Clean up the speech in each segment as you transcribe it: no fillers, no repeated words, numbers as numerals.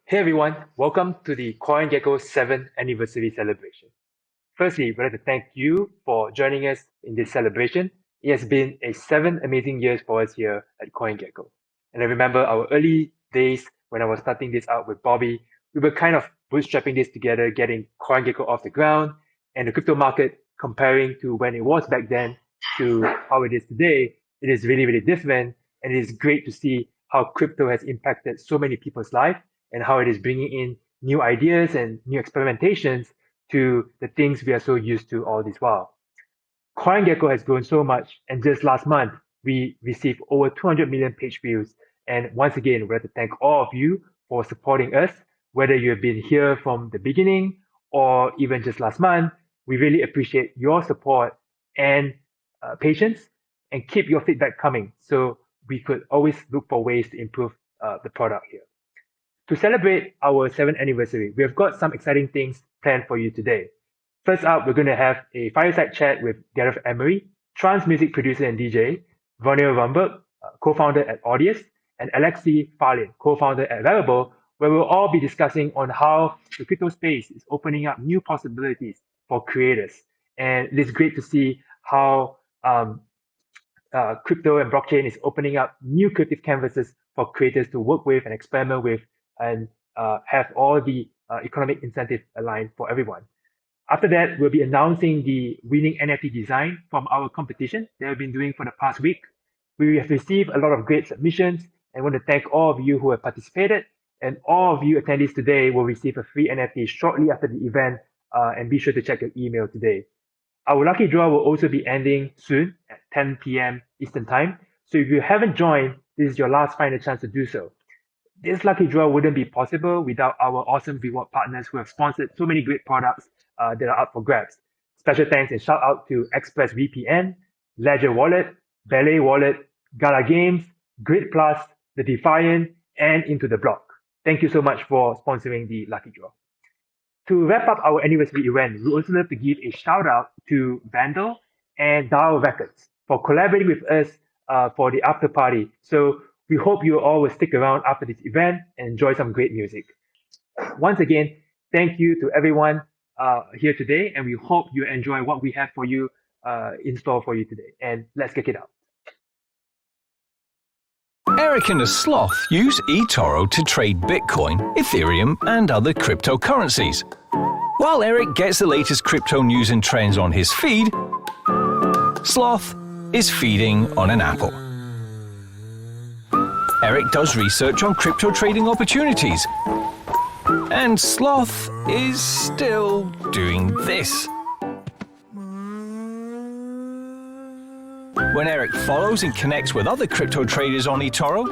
Hey everyone, welcome to the CoinGecko 7th anniversary celebration. Firstly, we'd like to thank you for joining us in this celebration. It has been 7 amazing years for us here at CoinGecko. And I remember our early days when I was starting this out with Bobby. We were kind of bootstrapping this together, getting CoinGecko off the ground and the crypto market comparing to when it was back then to how it is today. It is really, really different. And it is great to see how crypto has impacted so many people's lives and how it is bringing in new ideas and new experimentations to the things we are so used to all this while. CoinGecko has grown so much, and just last month, we received over 200 million page views. And once again, we'd like to thank all of you for supporting us, whether you have been here from the beginning or even just last month. We really appreciate your support and patience, and keep your feedback coming so we could always look for ways to improve the product here. To celebrate our 7th anniversary, we have got some exciting things planned for you today. First up, we're going to have a fireside chat with Gareth Emery, trance music producer and DJ, Roneil Rumburg, co-founder at Audius, and Alexei, Falin, co-founder at Rarible, where we'll all be discussing on how the crypto space is opening up new possibilities for creators. And it is great to see how crypto and blockchain is opening up new creative canvases for creators to work with and experiment with and have all the economic incentive aligned for everyone. After that, we'll be announcing the winning NFT design from our competition that we've been doing for the past week. We have received a lot of great submissions and want to thank all of you who have participated. And all of you attendees today will receive a free NFT shortly after the event. And be sure to check your email today. Our lucky draw will also be ending soon at 10 p.m. Eastern Time. So if you haven't joined, this is your last final chance to do so. This lucky draw wouldn't be possible without our awesome reward partners who have sponsored so many great products that are up for grabs. Special thanks and shout out to ExpressVPN, Ledger Wallet, Ballet Wallet, Gala Games, Grid Plus, The Defiant, and Into the Block. Thank you so much for sponsoring the lucky draw. To wrap up our anniversary event, we also love to give a shout out to Vandal and DAO Records for collaborating with us for the after party. So we hope you all will stick around after this event and enjoy some great music. Once again, thank you to everyone here today, and we hope you enjoy what we have for you in store for you today. And let's kick it out. Eric and the Sloth use eToro to trade Bitcoin, Ethereum, and other cryptocurrencies. While Eric gets the latest crypto news and trends on his feed, Sloth is feeding on an apple. Eric does research on crypto trading opportunities, and Sloth is still doing this. When Eric follows and connects with other crypto traders on eToro,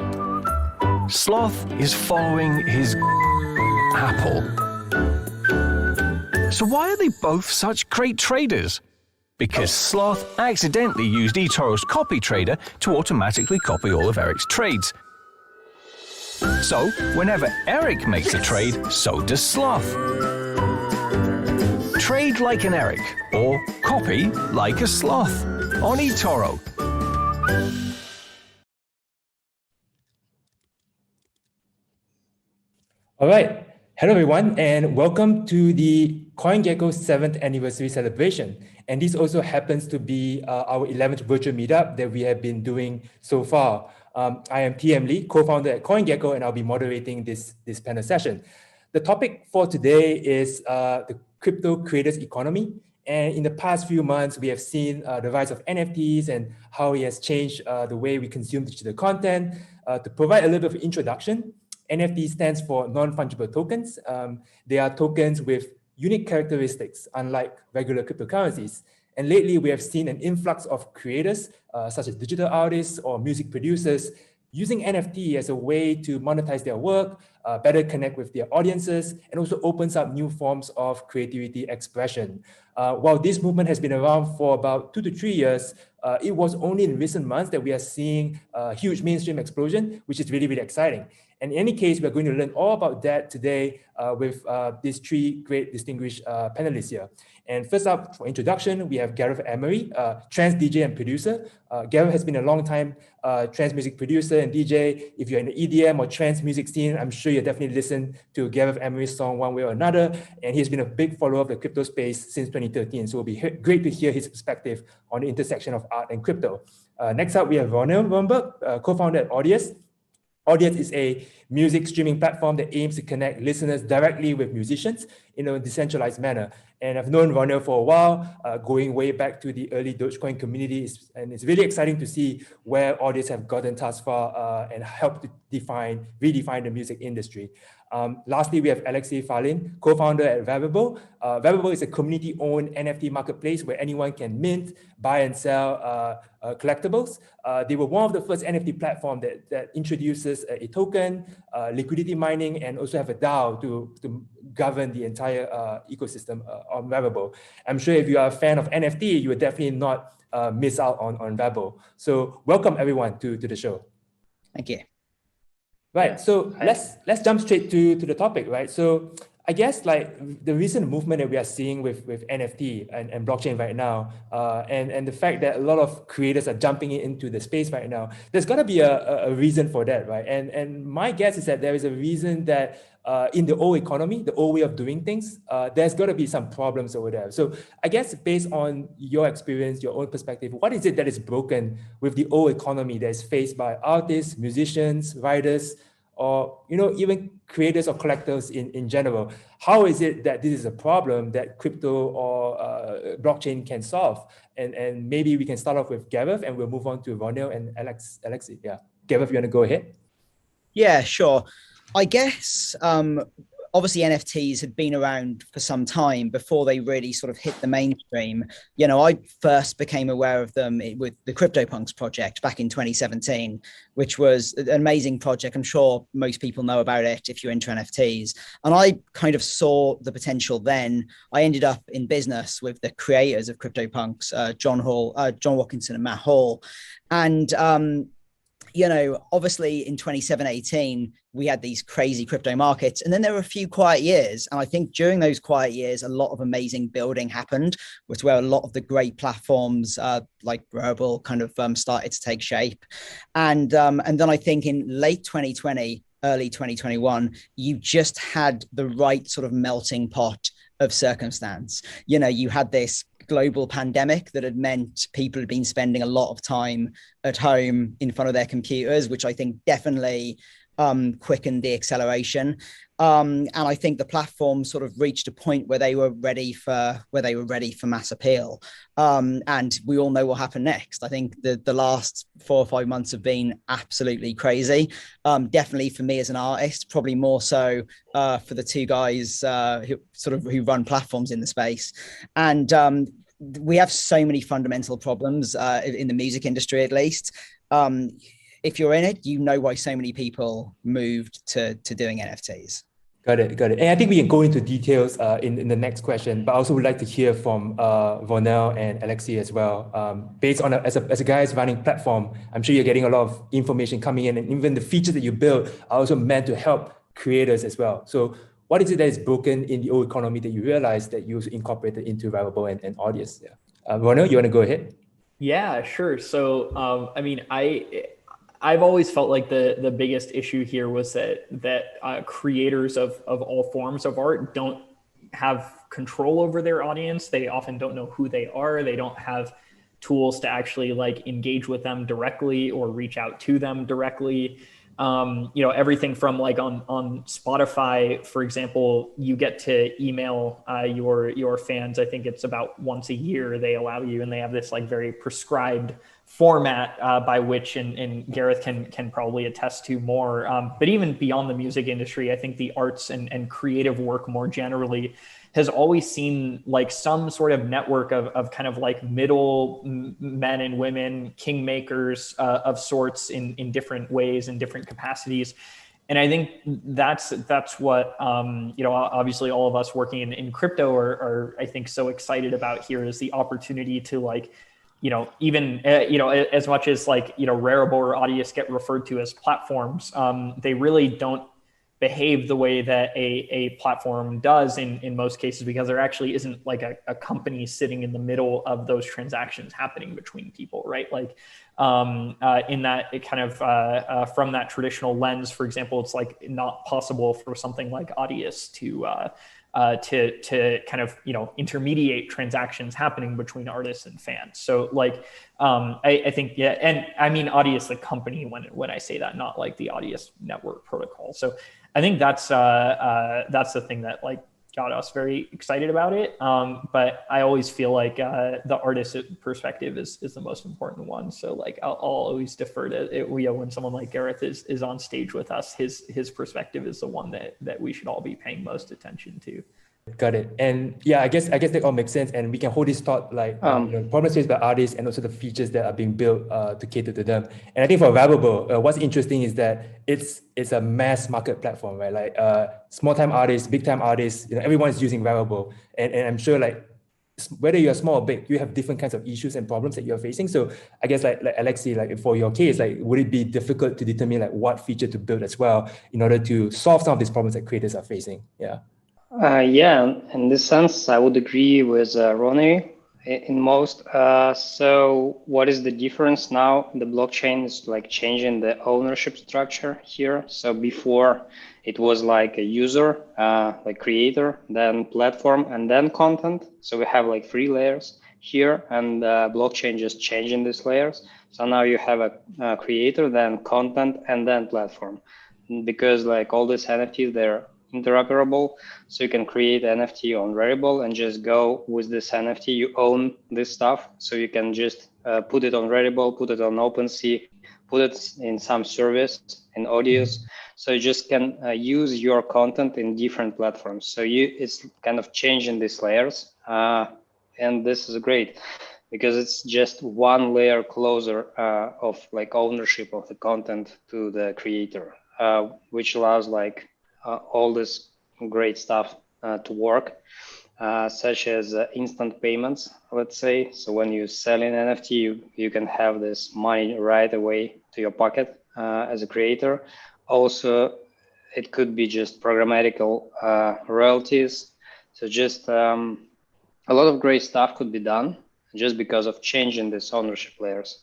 Sloth is following his apple. So why are they both such great traders? Because Sloth accidentally used eToro's copy trader to automatically copy all of Eric's trades. So, whenever Eric makes a trade, so does Sloth. Trade like an Eric, or copy like a Sloth, on eToro. All right. Hello, everyone, and welcome to the CoinGecko 7th anniversary celebration. And this also happens to be our 11th virtual meetup that we have been doing so far. I am TM Lee, co-founder at CoinGecko, and I'll be moderating this panel session. The topic for today is the crypto creators economy. And in the past few months, we have seen the rise of NFTs and how it has changed the way we consume digital content. To provide a little bit of introduction, NFT stands for non-fungible tokens. They are tokens with unique characteristics, unlike regular cryptocurrencies. And lately, we have seen an influx of creators, such as digital artists or music producers, using NFT as a way to monetize their work, better connect with their audiences, and also opens up new forms of creativity expression. While this movement has been around for about 2 to 3 years, it was only in recent months that we are seeing a huge mainstream explosion, which is really, really exciting. And in any case, we're going to learn all about that today with these 3 great distinguished panelists here. And first up, for introduction, we have Gareth Emery, trance DJ and producer. Gareth has been a long time trance music producer and DJ. If you're in the EDM or trance music scene, I'm sure you definitely listened to Gareth Emery's song one way or another, and he's been a big follower of the crypto space since 2013. So it'll be great to hear his perspective on the intersection of art and crypto. Next up, we have Roneil, co-founder at Audius. Audius is a music streaming platform that aims to connect listeners directly with musicians in a decentralized manner. And I've known Roneil for a while, going way back to the early Dogecoin community. And it's really exciting to see where Audius have gotten thus far and helped to redefine the music industry. Lastly, we have Alexei Falin, co-founder at Rarible. Rarible is a community-owned NFT marketplace where anyone can mint, buy and sell collectibles. They were one of the first NFT platform that introduces a token, liquidity mining, and also have a DAO to govern the entire ecosystem on Rarible. I'm sure if you are a fan of NFT, you will definitely not miss out on Rarible. So welcome everyone to the show. Thank you. Right, so let's jump straight to the topic, right? So I guess like the recent movement that we are seeing with NFT and blockchain right now, and the fact that a lot of creators are jumping into the space right now, there's gonna be a reason for that, right? And my guess is that there is a reason that in the old economy, the old way of doing things, there's gonna be some problems over there. So I guess based on your experience, your own perspective, what is it that is broken with the old economy that is faced by artists, musicians, writers, or even creators or collectors in general? How is it that this is a problem that crypto or blockchain can solve? And maybe we can start off with Gareth and we'll move on to Roneil and Alexei. Yeah, Gareth, you want to go ahead? Yeah, sure. I guess obviously NFTs had been around for some time before they really sort of hit the mainstream. I first became aware of them with the CryptoPunks project back in 2017, which was an amazing project. I'm sure most people know about it if you're into NFTs. And I kind of saw the potential then. I ended up in business with the creators of CryptoPunks, John Watkinson and Matt Hall. And obviously in 2017, we had these crazy crypto markets, and then there were a few quiet years. And I think during those quiet years, a lot of amazing building happened, which where a lot of the great platforms like Rarible kind of started to take shape. And then I think in late 2020, early 2021, you just had the right sort of melting pot of circumstance. You had this global pandemic that had meant people had been spending a lot of time at home in front of their computers, which I think definitely quickened the acceleration. And I think the platform sort of reached a point where they were ready for mass appeal. And we all know what happened next. I think the last 4 or 5 months have been absolutely crazy. Definitely for me as an artist, probably more so for the two guys who run platforms in the space. And we have so many fundamental problems in the music industry, at least. If you're in it, you know why so many people moved to doing NFTs. Got it. And I think we can go into details in the next question, but I also would like to hear from Roneil and Alexei as well. Based on as a guy running platform, I'm sure you're getting a lot of information coming in, and even the features that you build are also meant to help creators as well. So what is it that is broken in the old economy that you realize that you incorporated into Rarible and Audius? Yeah. Roneil, you want to go ahead? Yeah, sure. So, I've always felt like the biggest issue here was that creators of all forms of art don't have control over their audience. They often don't know who they are. They don't have tools to actually like engage with them directly or reach out to them directly. Everything from like on Spotify, for example, you get to email your fans. I think it's about once a year they allow you, and they have this like very prescribed format by which, and Gareth can probably attest to more. But even beyond the music industry, I think the arts and creative work more generally has always seen like some sort of network of kind of like middle men and women, kingmakers of sorts in different ways, in different capacities. And I think that's what, obviously all of us working in crypto are, I think, so excited about here is the opportunity to like, as much as like, Rarible or Audius get referred to as platforms, they really don't behave the way that a platform does in most cases, because there actually isn't like a company sitting in the middle of those transactions happening between people, right? Like in that it kind of from that traditional lens, for example, it's like not possible for something like Audius to kind of, you know, intermediate transactions happening between artists and fans. So like, I think, yeah. And I mean, Audius, the company, when I say that, not like the Audius network protocol. So I think that's the thing that like got us very excited about it. But I always feel like the artist perspective is the most important one. So like I'll always defer to it. When someone like Gareth is on stage with us, his perspective is the one that we should all be paying most attention to. Got it. And yeah, I guess that all makes sense. And we can hold this thought like problems faced by artists and also the features that are being built to cater to them. And I think for Rarible, what's interesting is that it's a mass market platform, right? Like small time artists, big time artists, you know, everyone is using Rarible. And I'm sure like whether you're small or big, you have different kinds of issues and problems that you're facing. So I guess like Alexei, like for your case, like would it be difficult to determine like what feature to build as well in order to solve some of these problems that creators are facing? Yeah. Yeah, in this sense, I would agree with Roneil in most. So what is the difference now? The blockchain is like changing the ownership structure here. So before it was like a user, like creator, then platform, and then content. So we have like 3 layers here, and blockchain just changing these layers. So now you have a creator, then content, and then platform. Because like all these NFTs, they're interoperable, so you can create NFT on Rarible and just go with this NFT. You own this stuff, so you can just put it on Rarible, put it on OpenSea, put it in some service in Audius. So you just can use your content in different platforms. So it's kind of changing these layers, and this is great because it's just one layer closer of like ownership of the content to the creator, which allows like all this great stuff to work, such as instant payments, let's say. So when you sell an NFT, you can have this money right away to your pocket as a creator. Also, it could be just programmatical royalties. So just a lot of great stuff could be done just because of changing these ownership layers.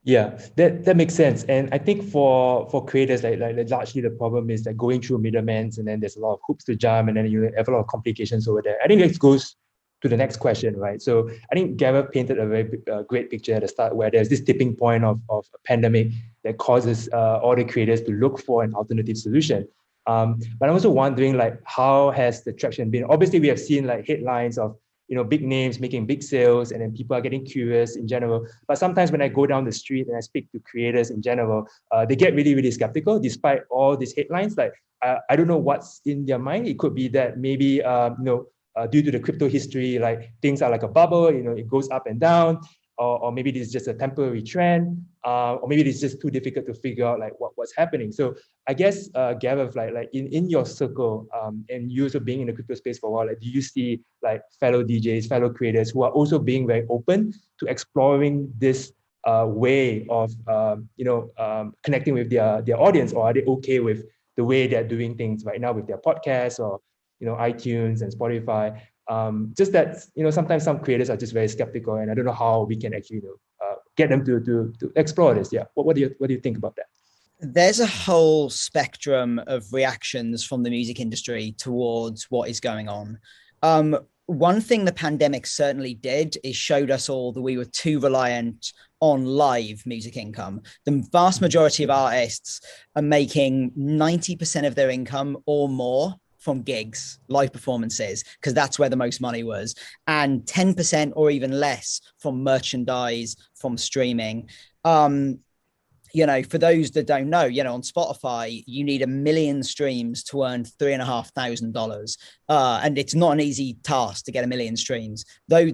Yeah, that makes sense. And I think for creators, like largely the problem is that going through middlemen, and then there's a lot of hoops to jump, and then you have a lot of complications over there. I think this goes to the next question, right? So I think Gareth painted a very great picture at the start where there's this tipping point of a pandemic that causes all the creators to look for an alternative solution. But I'm also wondering, like, how has the traction been? Obviously, we have seen like headlines of big names making big sales, and then people are getting curious in general. But sometimes when I go down the street and I speak to creators in general, they get really, really skeptical despite all these headlines. Like, I don't know what's in their mind. It could be that maybe, due to the crypto history, like things are like a bubble, it goes up and down, or maybe this is just a temporary trend, or maybe it's just too difficult to figure out like what's happening. So I guess, Gareth, like in your circle, and you also being in the crypto space for a while, like, do you see like fellow DJs, fellow creators who are also being very open to exploring this way of connecting with their audience, or are they okay with the way they're doing things right now with their podcasts or iTunes and Spotify? Just that sometimes some creators are just very skeptical, and I don't know how we can actually get them to explore this. Yeah, what do you think about that? There's a whole spectrum of reactions from the music industry towards what is going on. One thing the pandemic certainly did is showed us all that we were too reliant on live music income. The vast majority of artists are making 90% of their income or more from gigs, live performances, because that's where the most money was, and 10% or even less from merchandise, from streaming. For those that don't know, on Spotify, you need 1 million streams to earn $3,500. And it's not an easy task to get 1 million streams, though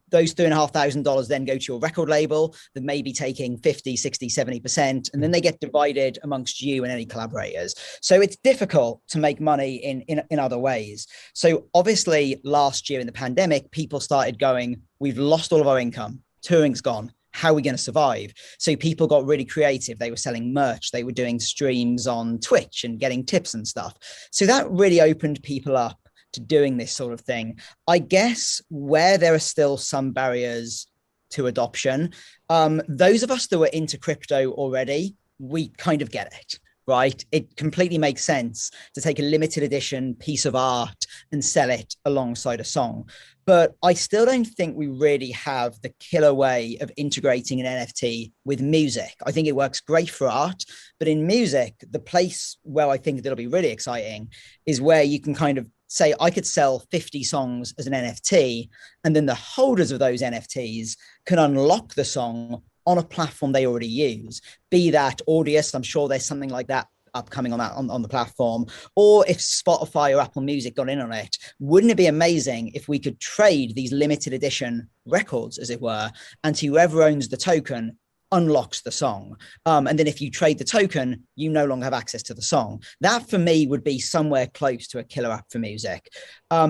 those $3,500 then go to your record label that may be taking 50, 60, 70%, and then they get divided amongst you and any collaborators. So it's difficult to make money in other ways. So obviously last year in the pandemic, people started going, we've lost all of our income, touring's gone. how are we going to survive? So people got really creative. They were selling merch. They were doing streams on Twitch and getting tips and stuff. So that really opened people up to doing this sort of thing. I guess where there are still some barriers to adoption, those of us that were into crypto already, we kind of get it. Right? It completely makes sense to take a limited edition piece of art and sell it alongside a song. But I still don't think we really have the killer way of integrating an NFT with music. I think it works great for art, but in music, the place where I think that'll be really exciting is where you can kind of say, I could sell 50 songs as an NFT, and then the holders of those NFTs can unlock the song on a platform they already use, be that Audius, I'm sure there's something like that upcoming on that on the platform, or if Spotify or Apple Music got in on it. Wouldn't it be amazing if we could trade these limited edition records, as it were, and whoever owns the token unlocks the song. And then if you trade the token, you no longer have access to the song. That for me would be somewhere close to a killer app for music.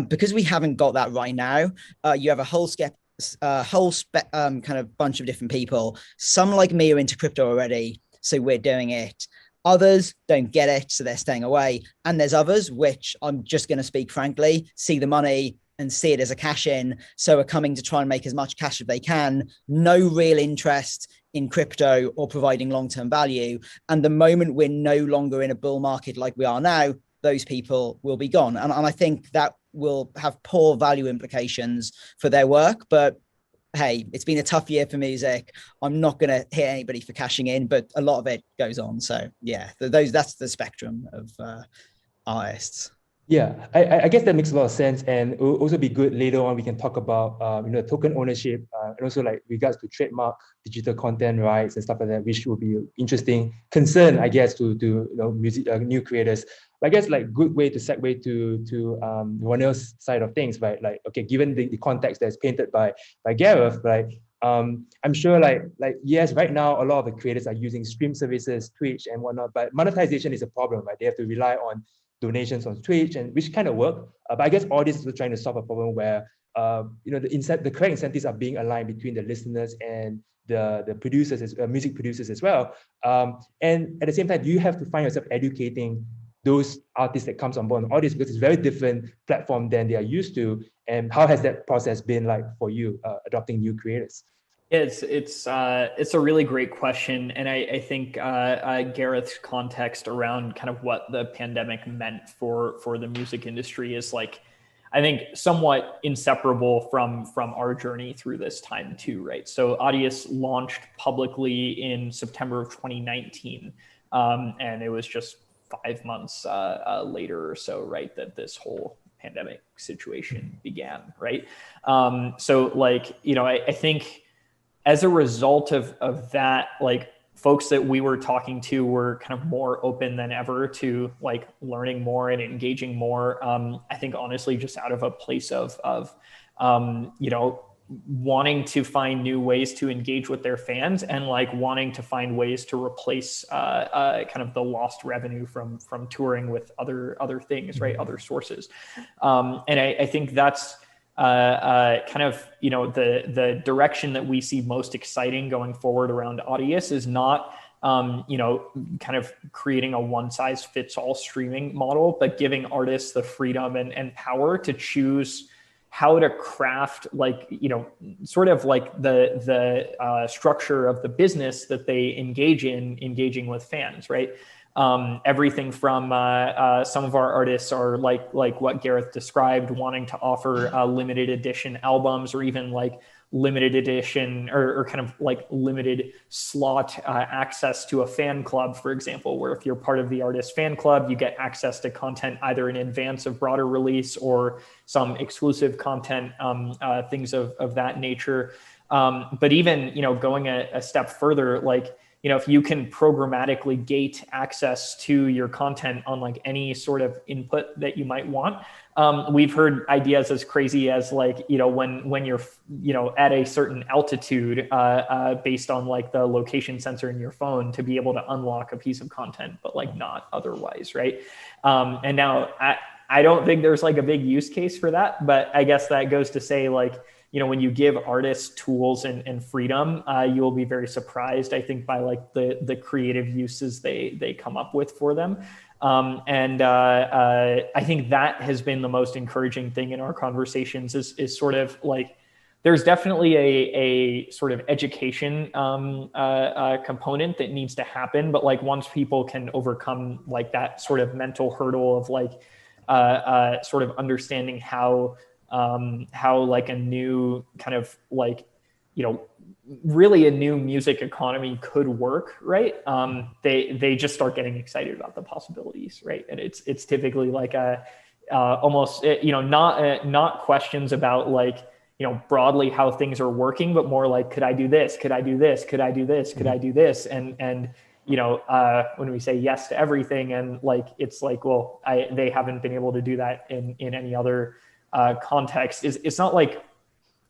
Because we haven't got that right now, you have a whole kind of bunch of different people. Some like me are into crypto already, so we're doing it. Others don't get it, so they're staying away. And there's others, which I'm just going to speak frankly, see the money and see it as a cash in. So are coming to try and make as much cash as they can. No real interest in crypto or providing long-term value. And the moment we're no longer in a bull market like we are now, those people will be gone. And I think that will have poor value implications for their work. But hey, it's been a tough year for music. I'm not going to hit anybody for cashing in, but a lot of it goes on. So yeah, that's the spectrum of artists. Yeah, I guess that makes a lot of sense, and it will also be good later on. We can talk about token ownership and also like regards to trademark digital content rights and stuff like that, which will be interesting concern, I guess, to music new creators. But I guess like good way to segue to Roneil's side of things, right? Like okay, given the context that's painted by Gareth, right? I'm sure like yes, right now a lot of the creators are using stream services, Twitch and whatnot, but monetization is a problem, right? They have to rely on donations on Twitch, and which kind of work. But I guess Audius is trying to solve a problem where the correct incentives are being aligned between the listeners and the producers, music producers as well. And at the same time, you have to find yourself educating those artists that comes on board on Audius, because it's a very different platform than they are used to. And how has that process been like for you, adopting new creators? It's a really great question, and I think Gareth's context around kind of what the pandemic meant for the music industry is like, I think somewhat inseparable from our journey through this time too, right? So Audius launched publicly in September of 2019, and it was just 5 months later or so, right, that this whole pandemic situation began, right? So like I think, as a result of that, like folks that we were talking to were kind of more open than ever to like learning more and engaging more. I think honestly, just out of a place of wanting to find new ways to engage with their fans and like wanting to find ways to replace kind of the lost revenue from touring with other things, right? Other sources. And I think that's kind of the direction that we see most exciting going forward around Audius is not kind of creating a one-size-fits-all streaming model, but giving artists the freedom and power to choose how to craft sort of like the structure of the business that they engaging with fans, right? Everything from some of our artists are like what Gareth described, wanting to offer limited edition albums, or even like limited edition or kind of like limited slot access to a fan club, for example, where if you're part of the artist fan club, you get access to content either in advance of broader release or some exclusive content, things of that nature. But even, going a step further, like, if you can programmatically gate access to your content on like any sort of input that you might want. We've heard ideas as crazy as like, when you're, at a certain altitude based on like the location sensor in your phone to be able to unlock a piece of content, but like not otherwise, right? And now I don't think there's like a big use case for that, but I guess that goes to say like, when you give artists tools and freedom, you will be very surprised, I think, by like the creative uses they come up with for them. I think that has been the most encouraging thing in our conversations is sort of like, there's definitely a sort of education component that needs to happen. But like once people can overcome like that sort of mental hurdle of like sort of understanding how like a new kind of like, really a new music economy could work, right? They just start getting excited about the possibilities, right? And it's typically like a almost not questions about like broadly how things are working, but more like, could I do this? Could I do this? Could I do this? Could I do this? And when we say yes to everything, and like it's like, well, they haven't been able to do that in any other context. It's not like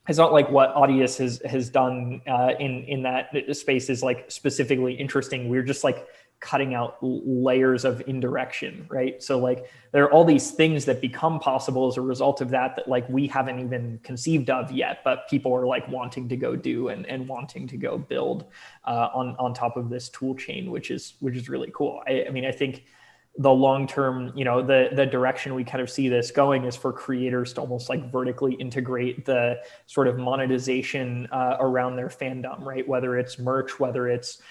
what Audius has done in that space is like specifically interesting. We're just like cutting out layers of indirection, right? So like there are all these things that become possible as a result of that like we haven't even conceived of yet, but people are like wanting to go do and wanting to go build on top of this tool chain, which is really cool. I mean, I think the long-term, the direction we kind of see this going is for creators to almost like vertically integrate the sort of monetization around their fandom, right? Whether it's merch, whether it's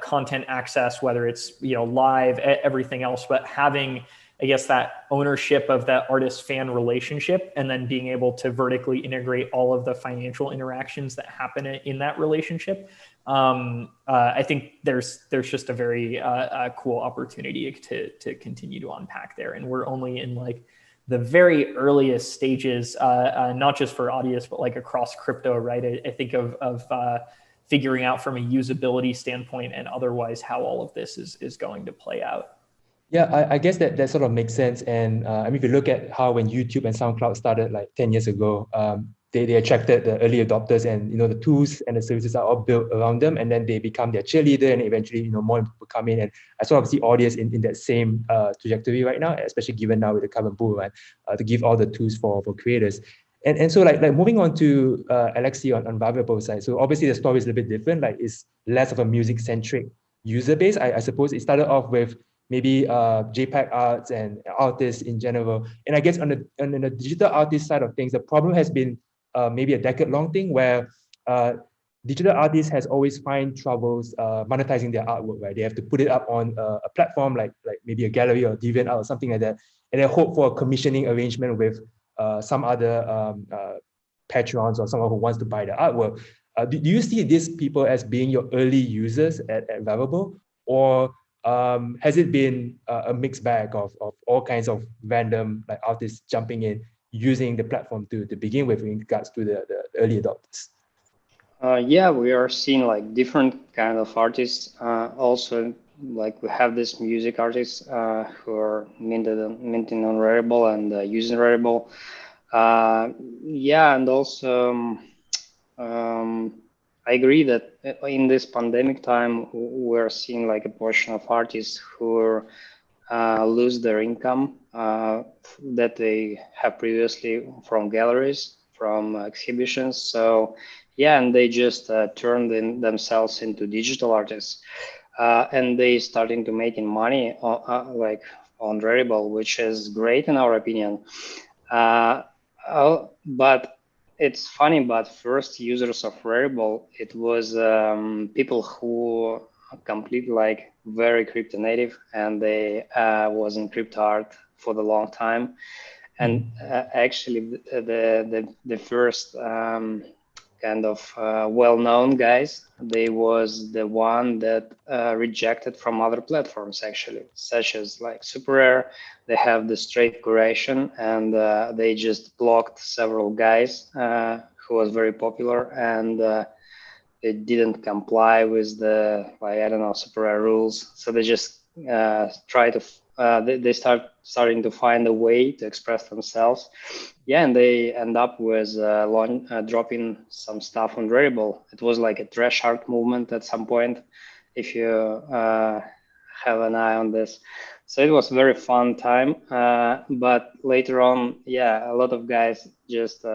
content access, whether it's, live, everything else, but having, I guess, that ownership of that artist-fan relationship, and then being able to vertically integrate all of the financial interactions that happen in that relationship. I think there's just a very cool opportunity to continue to unpack there. And we're only in like the very earliest stages, not just for Audius, but like across crypto, right? I think of figuring out from a usability standpoint and otherwise how all of this is going to play out. Yeah, I guess that sort of makes sense. And I mean, if you look at how when YouTube and SoundCloud started like 10 years ago, they attracted the early adopters, and the tools and the services are all built around them, and then they become their cheerleader, and eventually more people come in. And I sort of see Audius in that same trajectory right now, especially given now with the current bull run, to give all the tools for creators. And so like moving on to Alexei on Rarible side. So obviously the story is a little bit different. Like it's less of a music centric user base. I suppose it started off with maybe JPEG arts and artists in general. And I guess on the digital artist side of things, the problem has been maybe a decade-long thing where digital artists has always find troubles monetizing their artwork, right? They have to put it up on a platform like maybe a gallery or DeviantArt or something like that, and then hope for a commissioning arrangement with some other patrons or someone who wants to buy the artwork. Do you see these people as being your early users at Rarible, or has it been a mixed bag of all kinds of random like artists jumping in, using the platform to begin with in regards to the early adopters? Yeah, we are seeing like different kind of artists. Also, like we have this music artists who are minting on Rarible and using Rarible. Yeah, and also I agree that in this pandemic time, we're seeing like a portion of artists who lose their income that they have previously from galleries, from exhibitions. So yeah, and they just turned themselves into digital artists, and they starting to making money like on Rarible, which is great in our opinion. But it's funny, but first users of Rarible, it was people who complete like very crypto native, and they was in crypto art for the long time. And actually the first kind of well-known guys, they was the one that rejected from other platforms actually, such as like Super Rare. They have the straight curation, and they just blocked several guys who was very popular, and they didn't comply with the, like, I don't know, Super Rare rules. So they just try to they starting to find a way to express themselves. Yeah, and they end up with dropping some stuff on Rarible. It was like a trash art movement at some point, if you have an eye on this. So it was a very fun time. But later on, yeah, a lot of guys just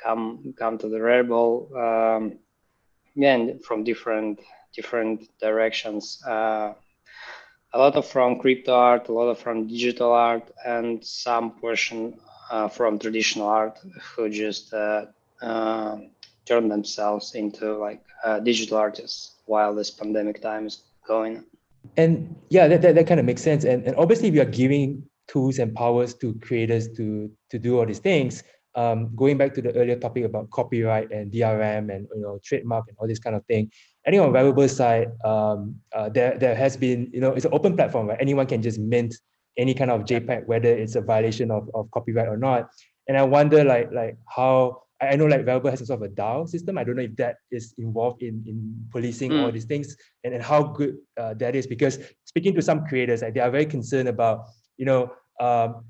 come to the Rarible, and from different directions. A lot of from crypto art, a lot of from digital art, and some portion from traditional art who just turn themselves into like digital artists while this pandemic time is going. And yeah, that kind of makes sense. And obviously, we are giving tools and powers to creators to do all these things. Going back to the earlier topic about copyright and DRM and trademark and all this kind of thing. I think on Rarible side, there has been, it's an open platform, right? Anyone can just mint any kind of JPEG, whether it's a violation of copyright or not. And I wonder like how, I know like Rarible has a sort of a DAO system. I don't know if that is involved in policing all these things and how good that is, because speaking to some creators, like, they are very concerned about,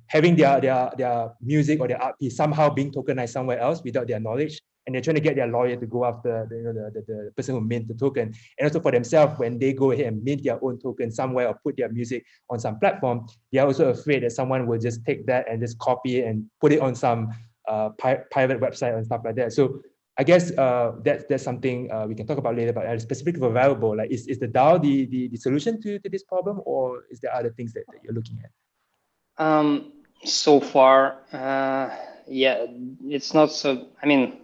having their music or their art piece somehow being tokenized somewhere else without their knowledge. And they're trying to get their lawyer to go after the person who mint the token. And also for themselves, when they go ahead and mint their own token somewhere or put their music on some platform, they are also afraid that someone will just take that and just copy it and put it on some private website and stuff like that. So I guess that's something we can talk about later, but specifically for Rarible, like is the DAO the solution to this problem, or is there other things that you're looking at? So far, yeah, it's not so, I mean,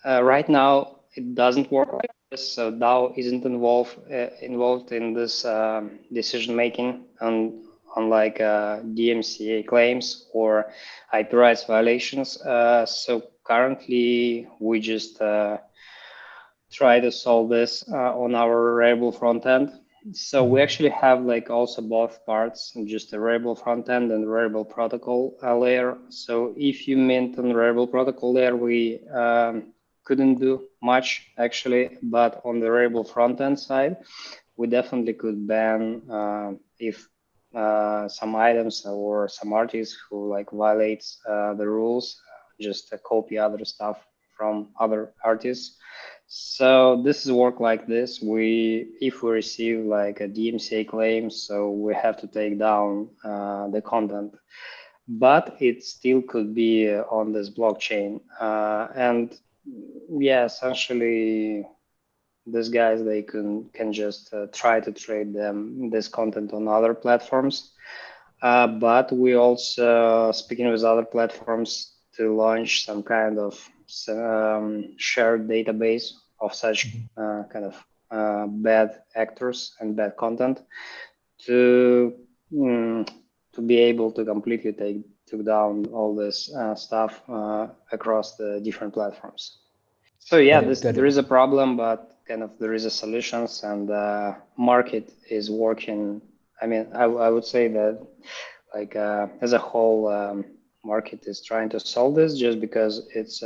right now it doesn't work like this. So DAO isn't involved in this decision making on like DMCA claims or IP rights violations. So currently we just try to solve this on our Rarible front end. So we actually have like also both parts, just the Rarible front end and the Rarible protocol layer. So if you mint on the Rarible protocol layer, we couldn't do much actually, but on the Rarible front end side, we definitely could ban if some items or some artists who like violates the rules, just copy other stuff from other artists. So this is work like this. If we receive like a DMCA claim, so we have to take down the content, but it still could be on this blockchain. And yeah, essentially, these guys, they can just try to trade this content on other platforms. But we also speaking with other platforms to launch some kind of shared database of such kind of bad actors and bad content to be able to completely take down all this stuff across the different platforms. So yeah, there is a problem, but kind of there is a solutions, and market is working. I mean, I would say that like as a whole, market is trying to solve this just because it's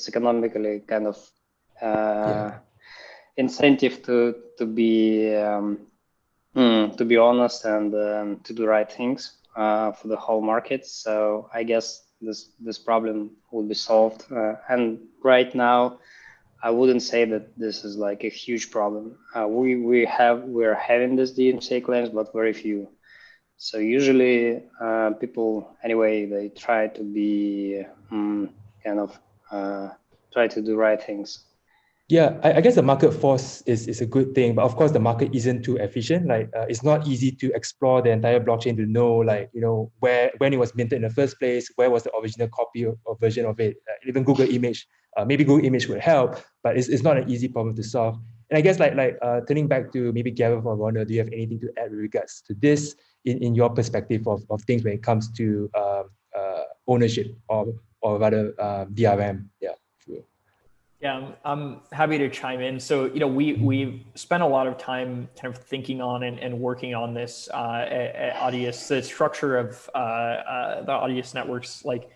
economically kind of incentive to be honest and to do right things for the whole market. So I guess this problem will be solved. And right now, I wouldn't say that this is like a huge problem. We're having this DMCA claims, but very few. So usually people, anyway, they try to be kind of try to do right things. Yeah, I guess the market force is a good thing, but of course the market isn't too efficient. Like it's not easy to explore the entire blockchain to know, like, when it was minted in the first place, where was the original copy or version of it. Even Google image, maybe Google image would help, but it's not an easy problem to solve. And I guess like turning back to maybe Gareth or Roneil, do you have anything to add with regards to this in your perspective of things when it comes to ownership or rather DRM? Yeah. Yeah, I'm happy to chime in. So, we've spent a lot of time kind of thinking on and working on this at Audius. The structure of the Audius networks, like,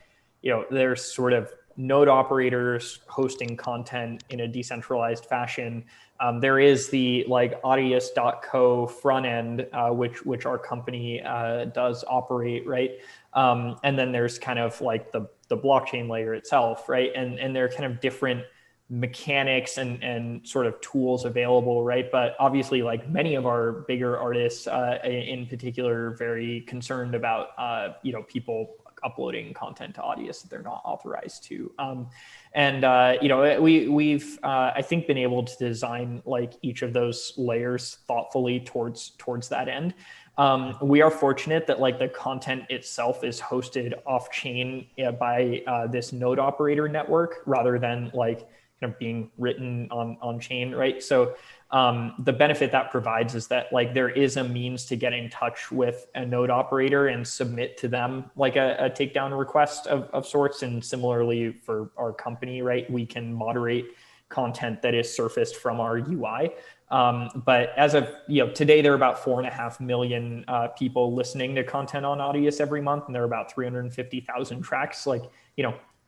there's sort of node operators hosting content in a decentralized fashion. There is the like Audius.co front end, which our company does operate, right? And then there's kind of like the blockchain layer itself, right? And there are kind of different mechanics and sort of tools available, right? But obviously, like many of our bigger artists in particular, very concerned about people uploading content to Audius that they're not authorized to. You know, we've I think been able to design like each of those layers thoughtfully towards that end. We are fortunate that like the content itself is hosted off chain by this node operator network rather than like kind of being written on chain, right? So the benefit that provides is that like there is a means to get in touch with a node operator and submit to them like a takedown request of sorts. And similarly for our company, right, we can moderate content that is surfaced from our UI. But as of today, there are about 4.5 million people listening to content on Audius every month, and there are about 350,000 tracks. Like,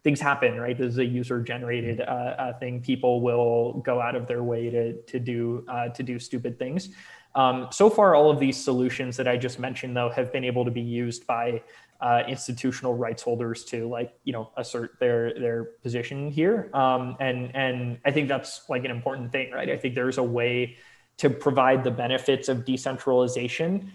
things happen, right? This is a user-generated thing. People will go out of their way to do stupid things. So far, all of these solutions that I just mentioned, though, have been able to be used by institutional rights holders to assert their position here. And I think that's like an important thing, right? I think there's a way to provide the benefits of decentralization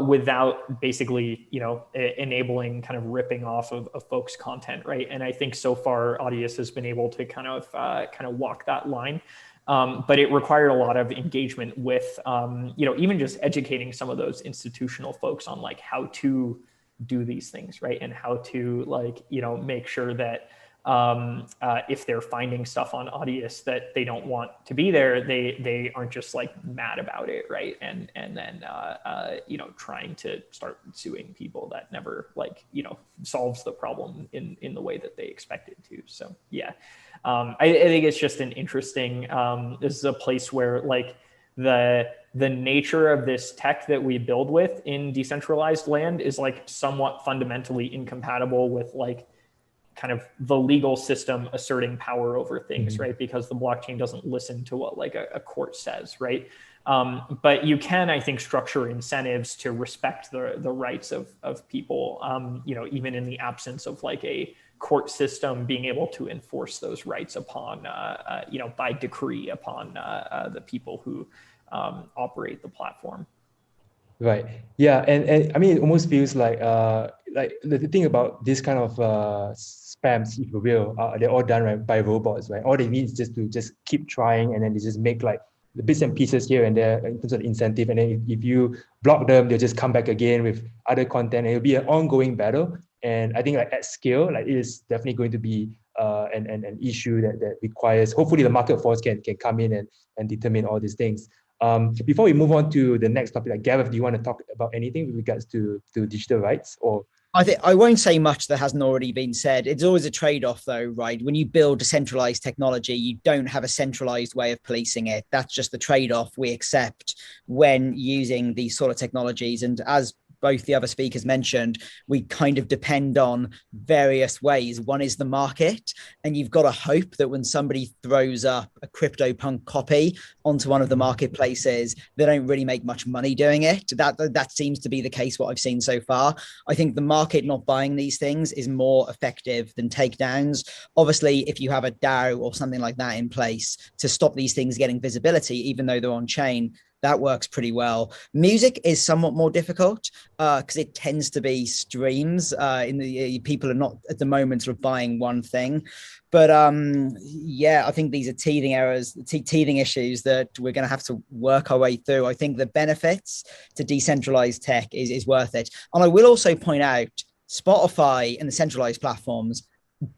without basically, enabling kind of ripping off of folks' content, right? And I think so far Audius has been able to kind of walk that line. But it required a lot of engagement with, even just educating some of those institutional folks on like how to do these things, right? And how to make sure that if they're finding stuff on Audius that they don't want to be there, they aren't just like mad about it, right? And then trying to start suing people that never solves the problem in the way that they expect it to. So yeah, I think it's just an interesting. This is a place where like the nature of this tech that we build with in decentralized land is like somewhat fundamentally incompatible with like kind of the legal system asserting power over things, right? Because the blockchain doesn't listen to what like a court says, right? But you can, I think, structure incentives to respect the rights of people, even in the absence of like a court system being able to enforce those rights upon, by decree upon the people who operate the platform. Right. Yeah. And I mean, it almost feels like the thing about this kind of spams, if you will, they're all done right by robots, right? All they need is just to keep trying, and then they just make like the bits and pieces here and there in terms of incentive. And then if you block them, they'll just come back again with other content. And it'll be an ongoing battle. And I think like at scale, like it is definitely going to be an issue that requires, hopefully the market force can come in and determine all these things. Before we move on to the next topic, like Gareth, do you want to talk about anything with regards to digital rights? Or I think I won't say much that hasn't already been said. It's always a trade-off though, right? When you build decentralized technology, you don't have a centralized way of policing it. That's just the trade-off we accept when using these sort of technologies. And as both the other speakers mentioned, we kind of depend on various ways. One is the market, and you've got to hope that when somebody throws up a CryptoPunk copy onto one of the marketplaces, they don't really make much money doing it. That seems to be the case, what I've seen so far. I think the market not buying these things is more effective than takedowns. Obviously, if you have a DAO or something like that in place to stop these things getting visibility, even though they're on chain, that works pretty well. Music is somewhat more difficult because it tends to be streams. People are not at the moment sort of buying one thing. But yeah, I think these are teething issues that we're going to have to work our way through. I think the benefits to decentralized tech is worth it. And I will also point out Spotify and the centralized platforms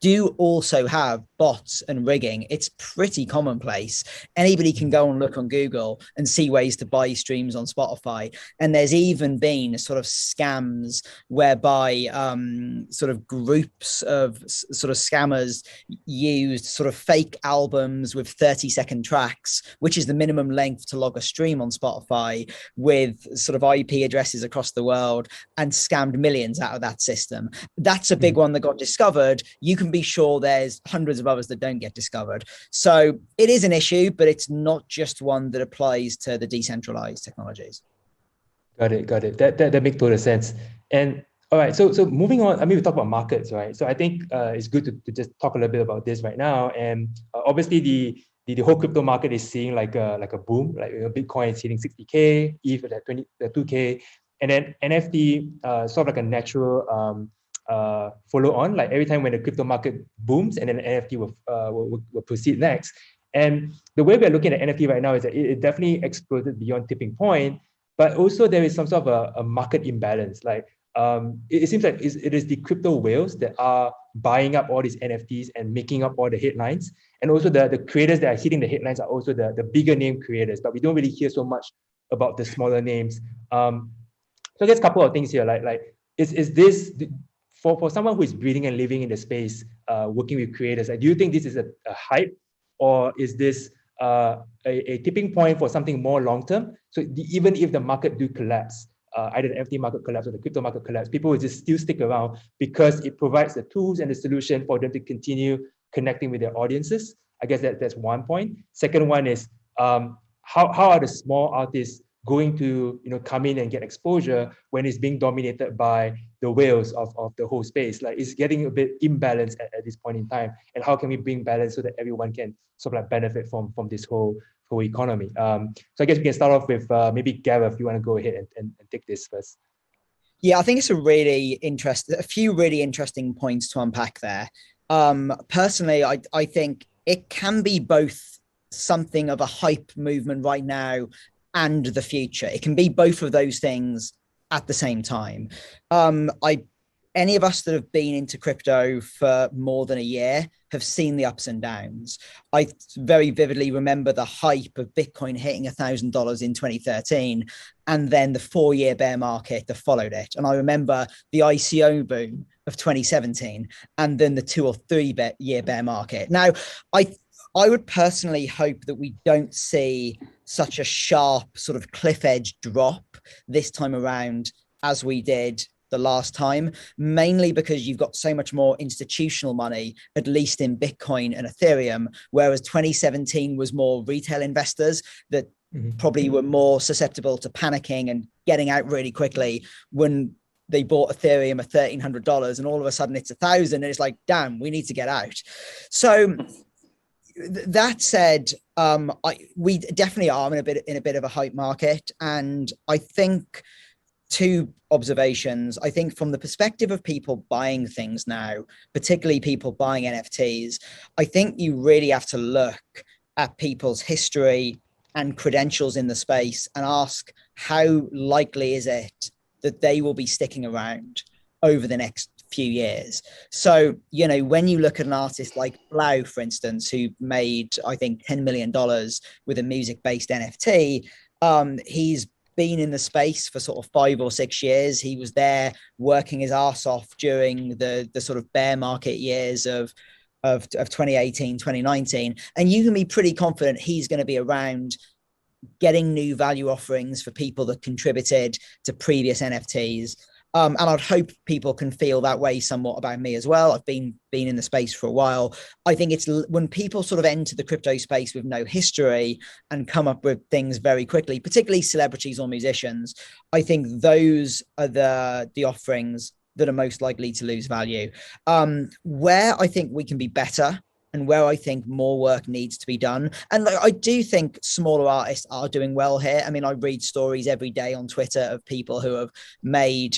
do also have bots and rigging. It's pretty commonplace. Anybody can go and look on Google and see ways to buy streams on Spotify. And there's even been sort of scams whereby sort of groups of sort of scammers used sort of fake albums with 30-second tracks, which is the minimum length to log a stream on Spotify, with sort of IP addresses across the world, and scammed millions out of that system. That's a big one that got discovered. You can be sure there's hundreds of others that don't get discovered. So it is an issue, but it's not just one that applies to the decentralized technologies. Got it. That makes total sense. And all right, so moving on, I mean, we talk about markets, right? So I think it's good to just talk a little bit about this right now. And obviously the whole crypto market is seeing like a boom, like Bitcoin is hitting 60K, ETH at 2K, and then NFT sort of like a natural follow on. Like every time when the crypto market booms, and then the NFT will proceed next. And the way we're looking at NFT right now is that it definitely exploded beyond tipping point, but also there is some sort of a market imbalance. Like it seems like it is the crypto whales that are buying up all these NFTs and making up all the headlines. And also the creators that are hitting the headlines are also the bigger name creators, but we don't really hear so much about the smaller names. So I guess a couple of things here, like is this, for someone who is breathing and living in the space, working with creators, do you think this is a hype, or is this a tipping point for something more long-term? So even if the market do collapse, either the NFT market collapse or the crypto market collapse, people will just still stick around because it provides the tools and the solution for them to continue connecting with their audiences. I guess that's one point. Second one is, how are the small artists going to come in and get exposure when it's being dominated by the whales of the whole space? Like, it's getting a bit imbalanced at this point in time, and how can we bring balance so that everyone can sort of like benefit from this whole economy? So I guess we can start off with maybe Gareth, if you want to go ahead and take this first. Yeah, I think it's a few really interesting points to unpack there. Personally, I think it can be both something of a hype movement right now and the future. It can be both of those things at the same time. Any of us that have been into crypto for more than a year have seen the ups and downs. I very vividly remember the hype of Bitcoin hitting $1,000 in 2013, and then the 4-year bear market that followed it. And I remember the ICO boom of 2017, and then the 2 or 3 year bear market. Now, I would personally hope that we don't see such a sharp sort of cliff edge drop this time around as we did the last time, mainly because you've got so much more institutional money, at least in Bitcoin and Ethereum, whereas 2017 was more retail investors that probably were more susceptible to panicking and getting out really quickly when they bought Ethereum at $1,300, and all of a sudden it's 1,000, and it's like, damn, we need to get out. So that said, we definitely are in a bit of a hype market, and I think 2 observations. I think from the perspective of people buying things now, particularly people buying NFTs, I think you really have to look at people's history and credentials in the space and ask, how likely is it that they will be sticking around over the next few years? So, when you look at an artist like Blau, for instance, who made, I think, $10 million with a music-based NFT, he's been in the space for sort of 5 or 6 years. He was there working his ass off during the sort of bear market years of 2018, 2019. And you can be pretty confident he's going to be around getting new value offerings for people that contributed to previous NFTs. And I'd hope people can feel that way somewhat about me as well. I've been in the space for a while. I think it's when people sort of enter the crypto space with no history and come up with things very quickly, particularly celebrities or musicians, I think those are the offerings that are most likely to lose value. Where I think we can be better, and where I think more work needs to be done. And I do think smaller artists are doing well here. I mean, I read stories every day on Twitter of people who have made,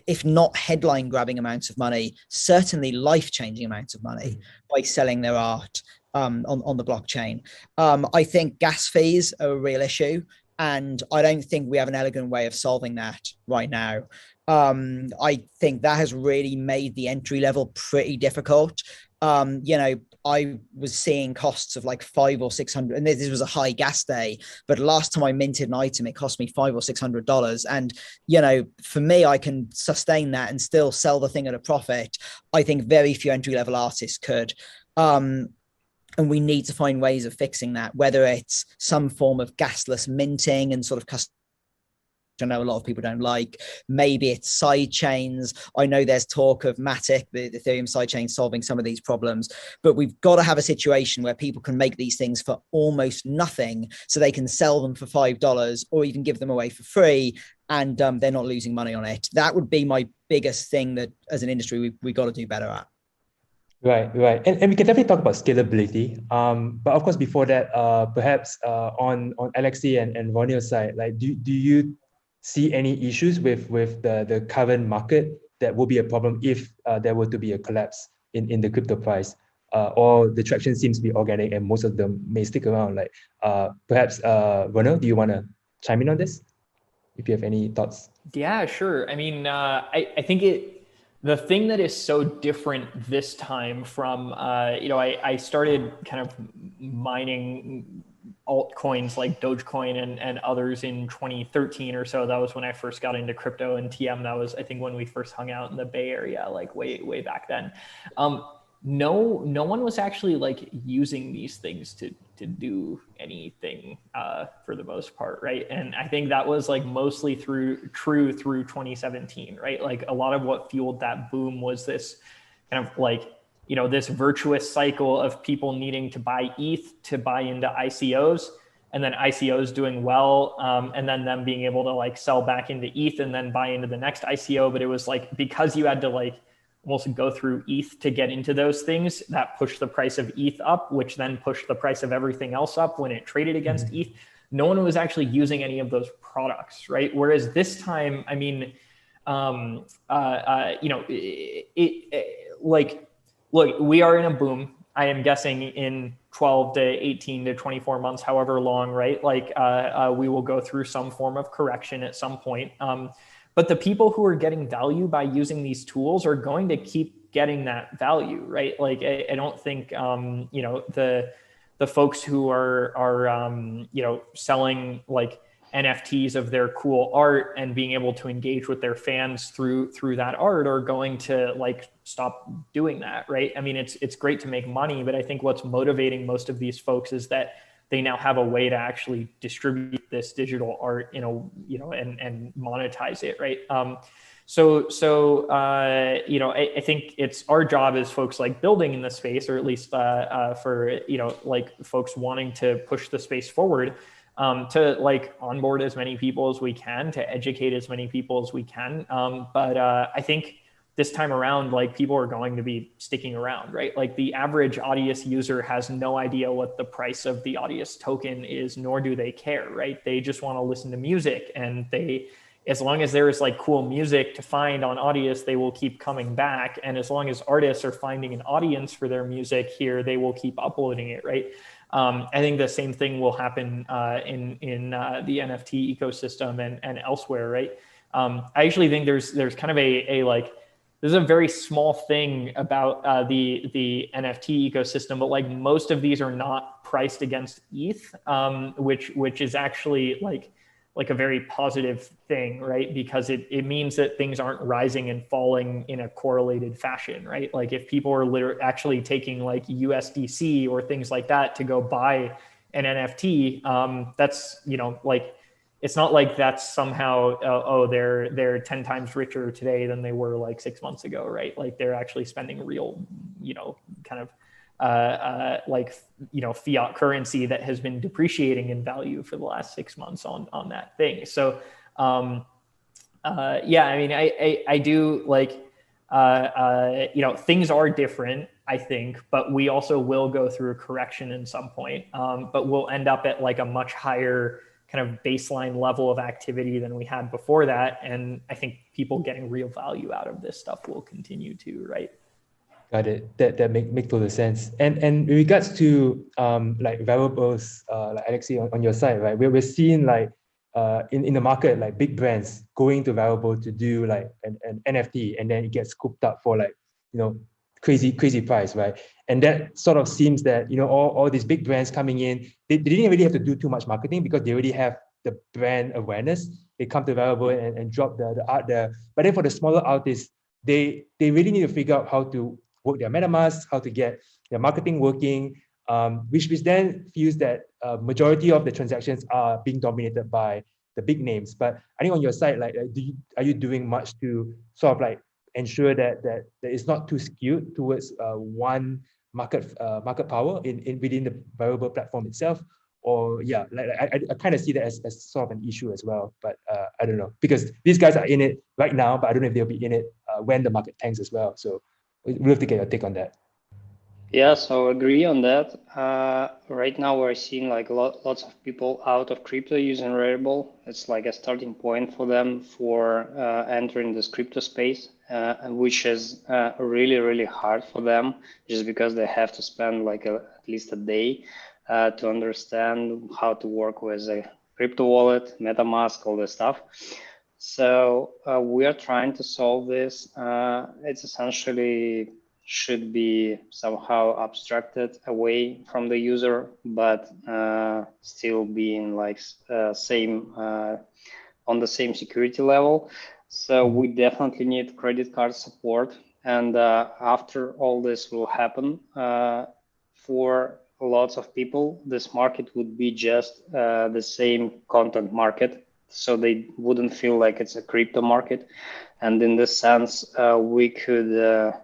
if not headline grabbing amounts of money, certainly life-changing amounts of money by selling their art on the blockchain. I think gas fees are a real issue, and I don't think we have an elegant way of solving that right now. I think that has really made the entry level pretty difficult. I was seeing costs of like $500 or $600, and this was a high gas day, but last time I minted an item, it cost me $500 or $600. And, for me, I can sustain that and still sell the thing at a profit. I think very few entry level artists could. And we need to find ways of fixing that, whether it's some form of gasless minting and sort of custom, I know a lot of people don't like. Maybe it's side chains. I know there's talk of Matic, the Ethereum sidechain, solving some of these problems, but we've got to have a situation where people can make these things for almost nothing, so they can sell them for $5 or even give them away for free, and they're not losing money on it. That would be my biggest thing that as an industry we got to do better at. Right. And we can definitely talk about scalability. But of course, before that, perhaps on Alexei and Roneil's side, like do you see any issues with the current market that will be a problem if there were to be a collapse in the crypto price, or the traction seems to be organic and most of them may stick around. Like perhaps Roneil, do you want to chime in on this if you have any thoughts? Yeah, sure. I mean, I think the thing that is so different this time from, I started kind of mining altcoins like Dogecoin and others in 2013 or so. That was when I first got into crypto, and TM, that was, I think, when we first hung out in the Bay Area, like way back then. No one was actually like using these things to do anything for the most part, right? And I think that was like mostly true through 2017, right? Like a lot of what fueled that boom was this kind of like, this virtuous cycle of people needing to buy ETH to buy into ICOs, and then ICOs doing well, and then them being able to like sell back into ETH and then buy into the next ICO. But it was like, because you had to like almost go through ETH to get into those things, that pushed the price of ETH up, which then pushed the price of everything else up when it traded against ETH. No one was actually using any of those products, right? Whereas this time, I mean, look, we are in a boom. I am guessing in 12 to 18 to 24 months, however long, right? Like we will go through some form of correction at some point. But the people who are getting value by using these tools are going to keep getting that value, right? Like I don't think the folks who are selling like NFTs of their cool art and being able to engage with their fans through that art are going to like stop doing that, right? I mean, it's great to make money, but I think what's motivating most of these folks is that they now have a way to actually distribute this digital art, and monetize it, right? I think it's our job as folks like building in the space, or at least for like folks wanting to push the space forward, to like onboard as many people as we can, to educate as many people as we can. But I think this time around, like people are going to be sticking around, right? Like the average Audius user has no idea what the price of the Audius token is, nor do they care, right? They just want to listen to music, and as long as there is like cool music to find on Audius, they will keep coming back. And as long as artists are finding an audience for their music here, they will keep uploading it, right? I think the same thing will happen in the NFT ecosystem and elsewhere, right? I actually think there's kind of a like, this is a very small thing about the NFT ecosystem, but like most of these are not priced against ETH, which is actually like a very positive thing, right? Because it means that things aren't rising and falling in a correlated fashion, right? Like if people are actually taking like USDC or things like that to go buy an NFT, that's, like, it's not like that's somehow, they're 10 times richer today than they were like 6 months ago, right? Like they're actually spending real, kind of fiat currency that has been depreciating in value for the last 6 months on that thing. So, I mean, I do like, things are different, I think, but we also will go through a correction at some point, but we'll end up at like a much higher kind of baseline level of activity than we had before that. And I think people getting real value out of this stuff will continue to, right? Got it. That make total sense. And in regards to like variables, like Alexei on your side, right? We're seeing like in the market, like big brands going to variable to do like an NFT, and then it gets scooped up for like, crazy price, right? And that sort of seems that, all these big brands coming in, they didn't really have to do too much marketing because they already have the brand awareness. They come to variable and drop the art there. But then for the smaller artists, they really need to figure out how to work their MetaMask, how to get their marketing working, which then feels that majority of the transactions are being dominated by the big names. But I think on your side, like, are you doing much to sort of like ensure that it's not too skewed towards one market power within the variable platform itself? Or I kind of see that as sort of an issue as well. But I don't know, because these guys are in it right now, but I don't know if they'll be in it when the market tanks as well. So we'll have to get your take on that. Yeah, so agree on that. Right now we're seeing like lots of people out of crypto using Rarible. It's like a starting point for them for entering this crypto space, which is really, really hard for them just because they have to spend like at least a day to understand how to work with a crypto wallet, MetaMask, all this stuff. So we are trying to solve this. It's essentially should be somehow abstracted away from the user, but still being like same on the same security level. So we definitely need credit card support. And after all this will happen, for lots of people, this market would be just the same content market. So they wouldn't feel like it's a crypto market. And in this sense, we could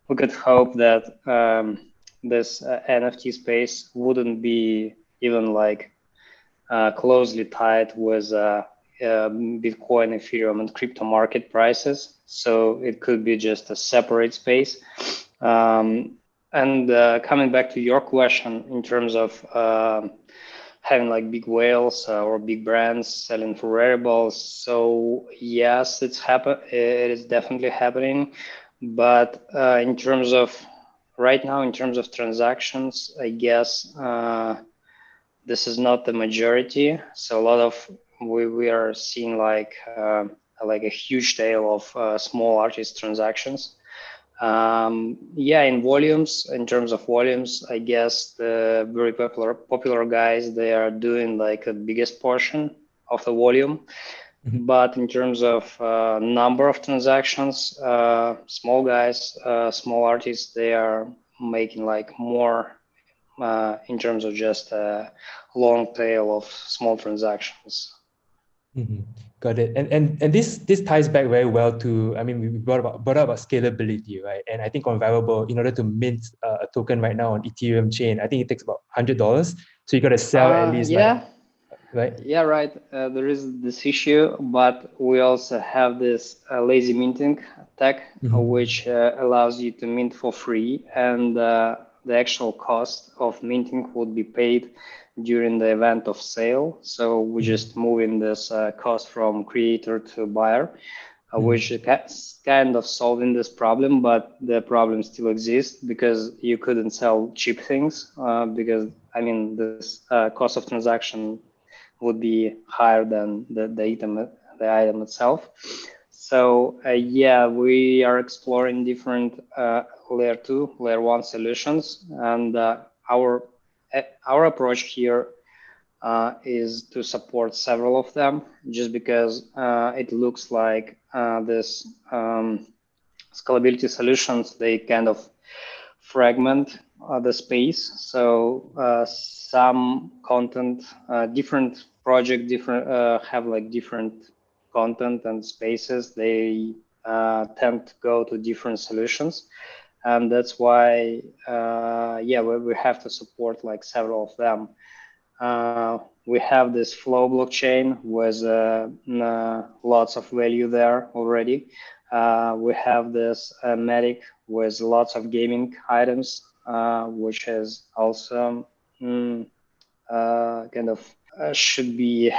we could hope that this NFT space wouldn't be even like closely tied with Bitcoin, Ethereum, and crypto market prices. So it could be just a separate space. And coming back to your question in terms of having like big whales or big brands selling for Rarible. So yes, it is definitely happening. But in terms of right now, in terms of transactions, I guess this is not the majority. So a lot of we are seeing like a huge tail of small artist transactions. Yeah, in volumes, in terms of volumes, I guess the very popular guys, they are doing like the biggest portion of the volume. But in terms of number of transactions, small guys, small artists, they are making like more in terms of just a long tail of small transactions. Got it. And this ties back very well to, I mean, we brought up about scalability, right? And I think on Rarible, in order to mint a token right now on Ethereum chain, I think it takes about $100. So you got to sell at least right? Yeah, right. There is this issue, but we also have this lazy minting tech, which allows you to mint for free, and the actual cost of minting would be paid during the event of sale. So we just move in this cost from creator to buyer, which is kind of solving this problem, but the problem still exists because you couldn't sell cheap things because, I mean, this cost of transaction would be higher than the item itself. So yeah, we are exploring different layer 2, layer 1 solutions, and our approach here is to support several of them, just because it looks like this scalability solutions, they kind of fragment the space. So some content, different project, have like different content and spaces. They tend to go to different solutions, and that's why yeah, we have to support like several of them. We have this Flow blockchain with lots of value there already. We have this Matic with lots of gaming items, which is also kind of should be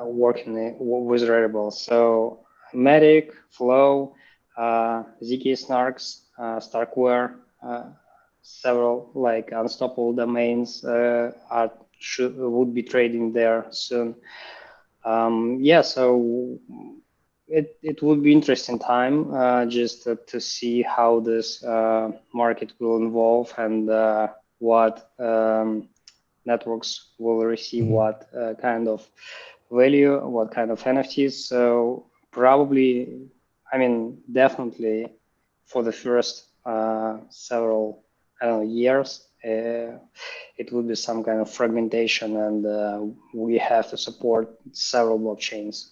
working with Rarible. So Matic, Flow, ZK Snarks, Starkware, several like unstoppable domains would be trading there soon. Yeah, so it would be interesting time just to see how this market will evolve and what networks will receive what kind of value, what kind of NFTs. So probably, I mean, definitely for the first several years, it would be some kind of fragmentation, and we have to support several blockchains.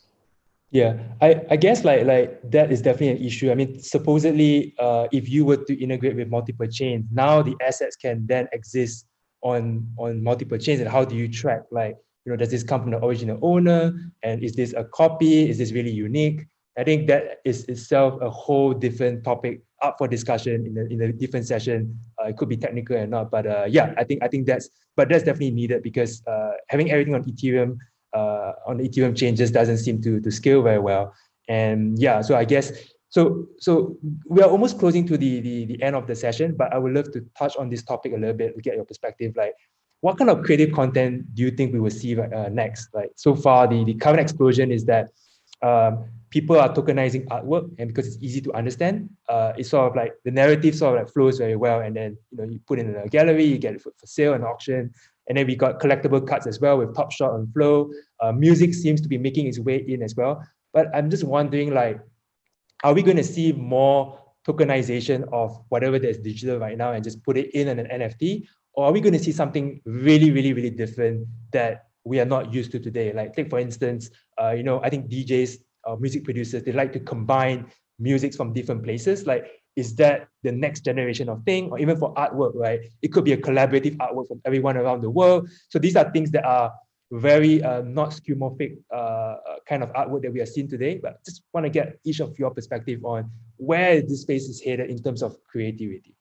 Yeah, I guess like that is definitely an issue. I mean, supposedly, if you were to integrate with multiple chains, now the assets can then exist on multiple chains. And how do you track, like, does this come from the original owner? And is this a copy? Is this really unique? I think that is itself a whole different topic up for discussion in a different session. It could be technical or not, but yeah, I think that's definitely needed, because having everything on Ethereum on the Ethereum chain just doesn't seem to scale very well. And yeah, so I guess so we are almost closing to the end of the session, but I would love to touch on this topic a little bit to get your perspective. Like, what kind of creative content do you think we will see next? Like, so far, the current explosion is that people are tokenizing artwork, and because it's easy to understand, it's sort of like the narrative sort of like flows very well, and then you put it in a gallery, you get it for sale and auction, and then we got collectible cards as well with Top Shot and Flow. Music seems to be making its way in as well, but I'm just wondering, like, are we going to see more tokenization of whatever that's digital right now and just put it in an NFT, or are we going to see something really, really, really different that we are not used to today? Like, take for instance, I think DJs, music producers, they like to combine music from different places. Like, is that the next generation of thing? Or even for artwork, right? It could be a collaborative artwork from everyone around the world. So these are things that are very not skeuomorphic kind of artwork that we are seeing today. But just want to get each of your perspective on where this space is headed in terms of creativity.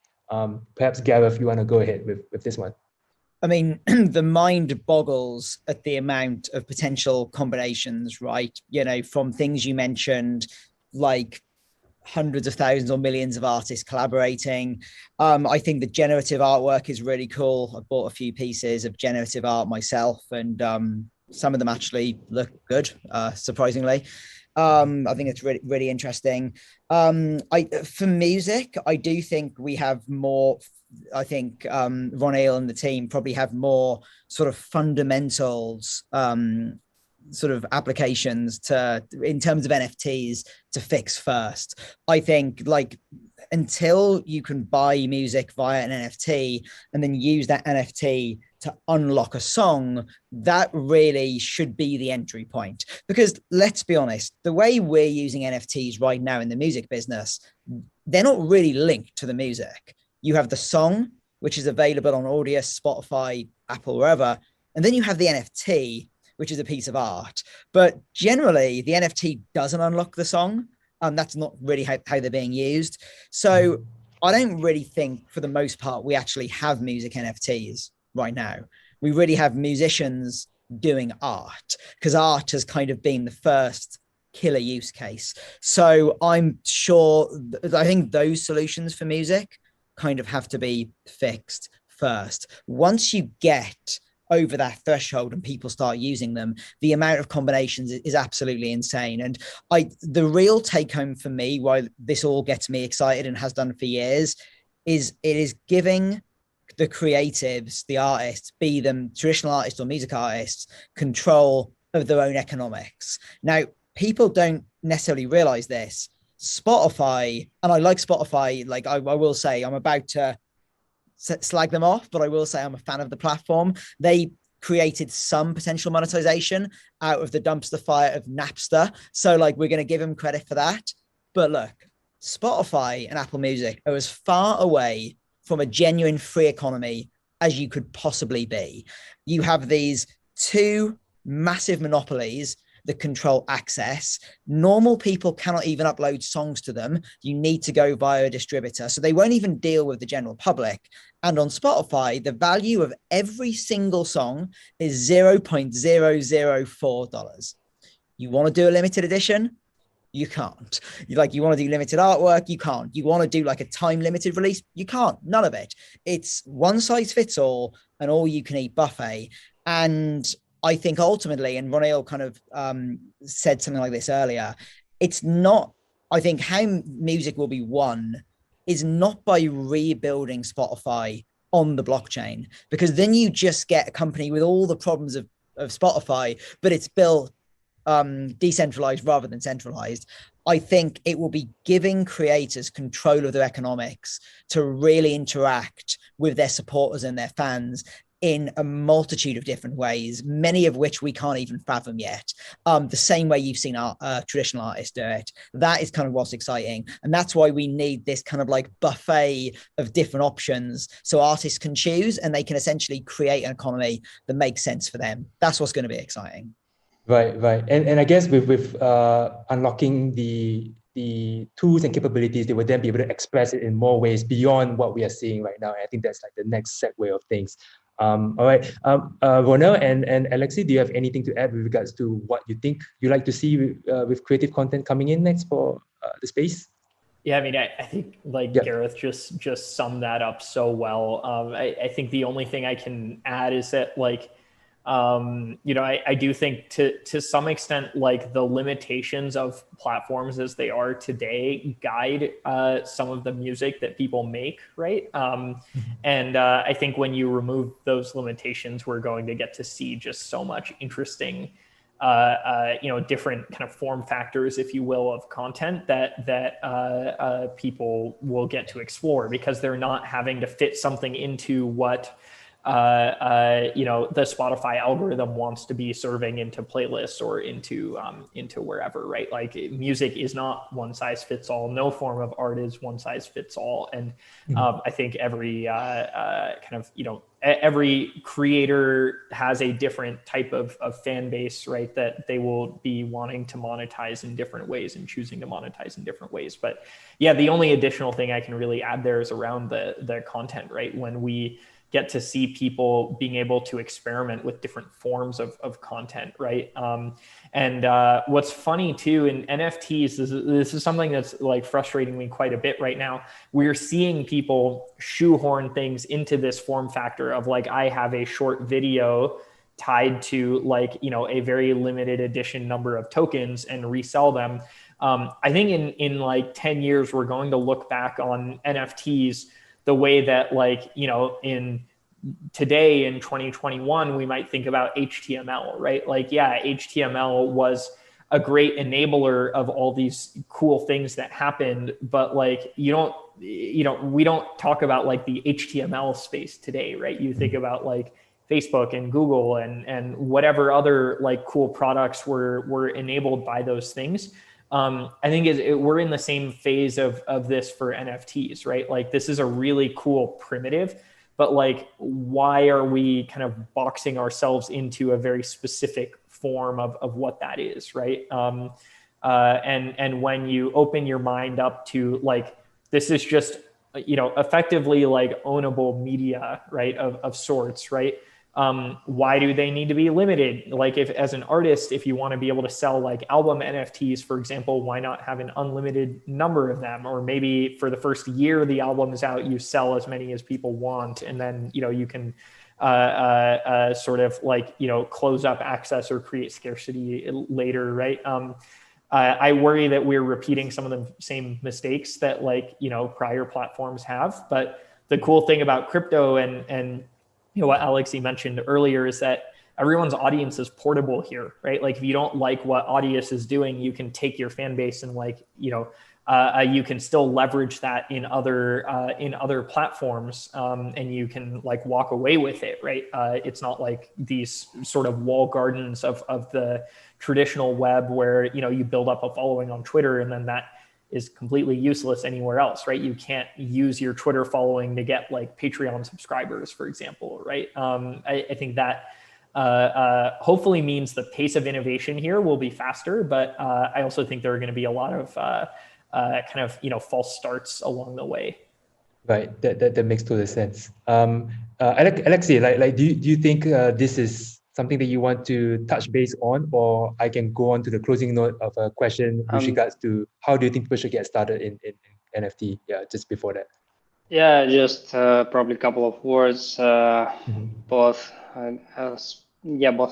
Perhaps Gareth, you want to go ahead with this one? I mean, the mind boggles at the amount of potential combinations, right? From things you mentioned, like hundreds of thousands or millions of artists collaborating. I think the generative artwork is really cool. I bought a few pieces of generative art myself, and some of them actually look good, surprisingly. I think it's really, really interesting. For music, I do think we have more. I think Roneil and the team probably have more sort of fundamentals, sort of applications in terms of NFTs to fix first. I think, like, until you can buy music via an NFT and then use that NFT to unlock a song, that really should be the entry point. Because let's be honest, the way we're using NFTs right now in the music business, they're not really linked to the music. You have the song, which is available on Audius, Spotify, Apple, wherever, and then you have the NFT, which is a piece of art. But generally, the NFT doesn't unlock the song. That's not really how they're being used. So I don't really think, for the most part, we actually have music NFTs right now. We really have musicians doing art, because art has kind of been the first killer use case. So I think those solutions for music kind of have to be fixed first. Once you get over that threshold and people start using them, the amount of combinations is absolutely insane. And the real take home for me, why this all gets me excited and has done for years, is it is giving the creatives, the artists, be them traditional artists or music artists, control of their own economics. Now, people don't necessarily realize this. Spotify, and I like Spotify, like I will say, I'm about to slag them off, but I will say I'm a fan of the platform. They created some potential monetization out of the dumpster fire of Napster. So, like, we're going to give them credit for that. But look, Spotify and Apple Music are as far away from a genuine free economy as you could possibly be. You have these two massive monopolies that control access. Normal people cannot even upload songs to them. You need to go via a distributor. So they won't even deal with the general public. And on Spotify, the value of every single song is $0.004. You want to do a limited edition? You can't. You want to do limited artwork? You can't. You want to do like a time limited release? You can't. None of it. It's one size fits all, an all you can eat buffet. And I think ultimately, and Roneil kind of said something like this earlier, it's not, I think how music will be won is not by rebuilding Spotify on the blockchain, because then you just get a company with all the problems of Spotify, but it's built decentralized rather than centralized. I think it will be giving creators control of their economics to really interact with their supporters and their fans in a multitude of different ways, many of which we can't even fathom yet. The same way you've seen traditional artists do it. That is kind of what's exciting. And that's why we need this kind of like buffet of different options so artists can choose and they can essentially create an economy that makes sense for them. That's what's going to be exciting. Right. And I guess with unlocking the tools and capabilities, they will then be able to express it in more ways beyond what we are seeing right now. And I think that's like the next segue of things. All right. Roneil and Alexei, do you have anything to add with regards to what you think you like to see with creative content coming in next for the space? Yeah, I mean, I think like Gareth just summed that up so well. I think the only thing I can add is that like, I do think to some extent, like the limitations of platforms as they are today guide some of the music that people make, right? And I think when you remove those limitations, we're going to get to see just so much interesting different kind of form factors, if you will, of content that people will get to explore, because they're not having to fit something into what the Spotify algorithm wants to be serving into playlists or into wherever, right? Like music is not one size fits all. No form of art is one size fits all. And I think every every creator has a different type of fan base, right? That they will be wanting to monetize in different ways and choosing to monetize in different ways. But yeah, the only additional thing I can really add there is around the content, right? When we get to see people being able to experiment with different forms of content, right? And what's funny too in NFTs, this is something that's like frustrating me quite a bit right now. We're seeing people shoehorn things into this form factor of like, I have a short video tied to like, a very limited edition number of tokens and resell them. I think in like 10 years, we're going to look back on NFTs the way that like, in today in 2021, we might think about HTML, right? Like, yeah, HTML was a great enabler of all these cool things that happened, but like, we don't talk about like the HTML space today, right? You think about like Facebook and Google and whatever other like cool products were enabled by those things. I think we're in the same phase of this for NFTs, right? Like this is a really cool primitive, but like, why are we kind of boxing ourselves into a very specific form of what that is, right? And when you open your mind up to like, this is just, effectively like ownable media, right? Of sorts, right? Why do they need to be limited? Like if as an artist, if you want to be able to sell like album NFTs, for example, why not have an unlimited number of them? Or maybe for the first year the album is out, you sell as many as people want. And then, you can sort of like, close up access or create scarcity later, right? I worry that we're repeating some of the same mistakes that like, prior platforms have. But the cool thing about crypto and what Alexei mentioned earlier is that everyone's audience is portable here, right? Like if you don't like what Audius is doing, you can take your fan base and like, you can still leverage that in other platforms, and you can like walk away with it, right? It's not like these sort of wall gardens of the traditional web where, you build up a following on Twitter and then that is completely useless anywhere else, right? You can't use your Twitter following to get like Patreon subscribers, for example, right? I think that hopefully means the pace of innovation here will be faster, but I also think there are going to be a lot of false starts along the way. Right, that makes total sense. Alexei, like do you think this is something that you want to touch base on, or I can go on to the closing note of a question with regards to how do you think people should get started in NFT? Yeah, just before that. Yeah, just probably a couple of words. Both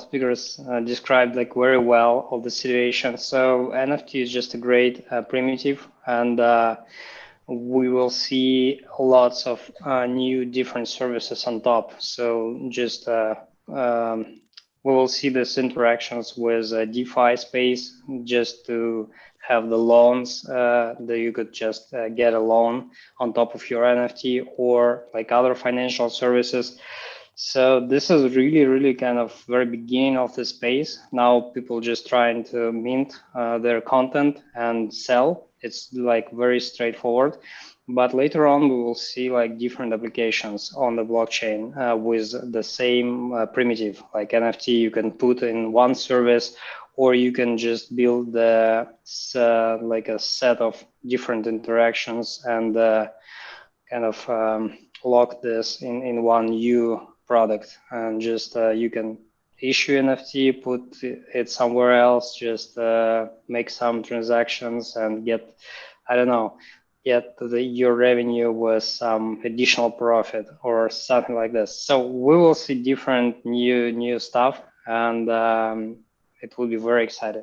speakers described like very well all the situation. So NFT is just a great primitive, and we will see lots of new different services on top. So just we will see this interactions with DeFi space just to have the loans that you could just get a loan on top of your NFT or like other financial services. So this is really, really kind of very beginning of the space. Now people just trying to mint their content and sell. It's like very straightforward. But later on, we will see like different applications on the blockchain with the same primitive, like NFT you can put in one service or you can just build like a set of different interactions and kind of lock this in one new product, and just you can issue NFT, put it somewhere else, just make some transactions and get, I don't know, get your revenue with some additional profit or something like this. So we will see different new stuff, and it will be very exciting.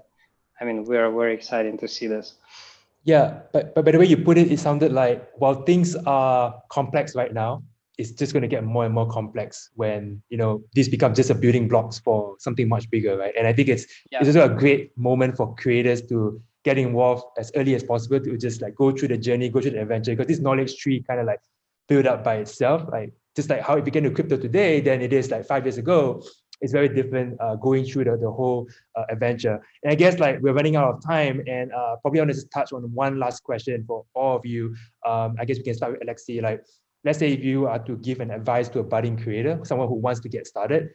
I mean, we are very excited to see this. Yeah, but by the way you put it, it sounded like while things are complex right now, it's just going to get more and more complex when, you know, this becomes just a building blocks for something much bigger, right? And I think it's also a great moment for creators to get involved as early as possible, to just like go through the journey, go through the adventure, because this knowledge tree kind of like build up by itself, like just like how it became to crypto today than it is like 5 years ago. It's very different going through the whole adventure. And I guess like we're running out of time, and probably want to just touch on one last question for all of you. I guess we can start with Alexei. Like, let's say if you are to give an advice to a budding creator, someone who wants to get started,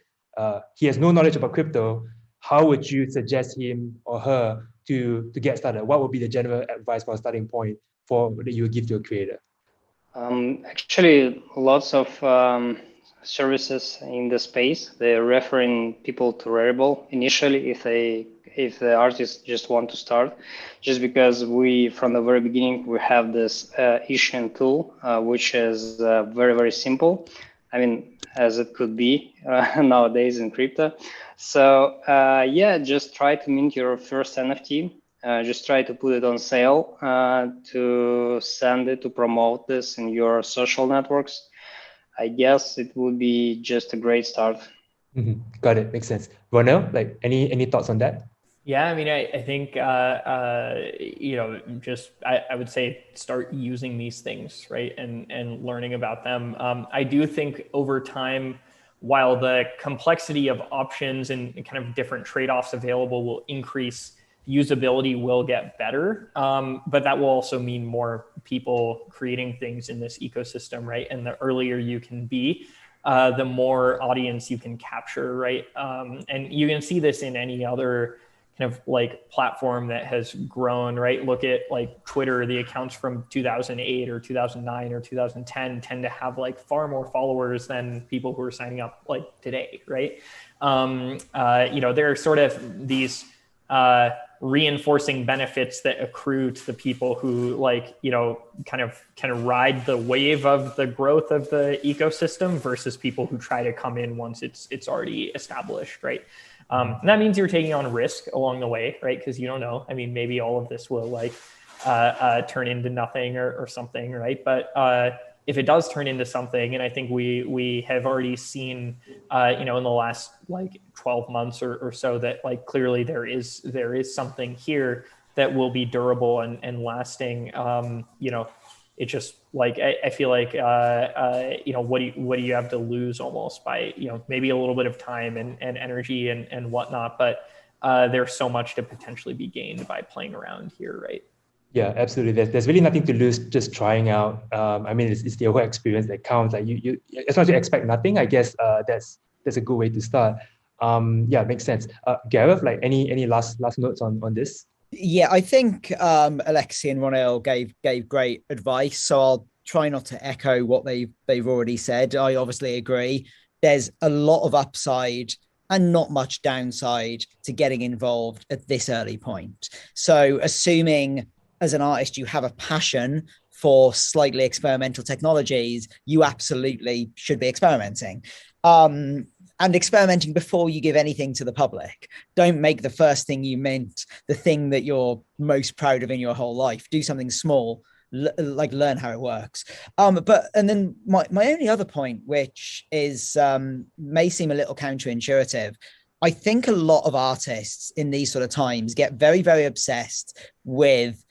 he has no knowledge about crypto, how would you suggest him or her to get started? What would be the general advice for a starting point that you would give to a creator? Actually, lots of services in the space, they're referring people to Rarible initially if the artists just want to start, just because we from the very beginning we have this issuing tool which is very, very simple. I mean, as it could be nowadays in crypto. So yeah, just try to mint your first NFT. Just try to put it on sale, to send it, to promote this in your social networks. I guess it would be just a great start. Mm-hmm. Got it. Makes sense. Roneil, like any thoughts on that? Yeah, I mean, I think, you know, just I would say start using these things, right? And learning about them. I do think over time, while the complexity of options and kind of different trade-offs available will increase, usability will get better. But that will also mean more people creating things in this ecosystem, right? And the earlier you can be, the more audience you can capture, right? And you can see this in any other kind of like platform that has grown, right? Look at like Twitter, the accounts from 2008 or 2009 or 2010 tend to have like far more followers than people who are signing up like today, right? You know, there are sort of these reinforcing benefits that accrue to the people who like, you know, kind of ride the wave of the growth of the ecosystem versus people who try to come in once it's already established, right? And that means you're taking on risk along the way, right? Because you don't know. I mean, maybe all of this will like turn into nothing or something, right? But if it does turn into something, and I think we have already seen, you know, in the last like 12 months or so that like clearly there is something here that will be durable and lasting. You know, it just like I feel like you know, what do you have to lose almost by, you know, maybe a little bit of time and energy and whatnot, but there's so much to potentially be gained by playing around here, right? Yeah, absolutely. There's really nothing to lose just trying out. I mean, it's the whole experience that counts. Like you as long as you expect nothing, I guess that's a good way to start. Yeah, makes sense. Gareth, like any last notes on this? Yeah, I think Alexei and Roneil gave great advice. So I'll try not to echo what they've already said. I obviously agree. There's a lot of upside and not much downside to getting involved at this early point. So assuming as an artist you have a passion for slightly experimental technologies, you absolutely should be experimenting. And experimenting before you give anything to the public. Don't make the first thing you mint the thing that you're most proud of in your whole life. Do something small, like learn how it works. And then my only other point, which is may seem a little counterintuitive, I think a lot of artists in these sort of times get very, very obsessed with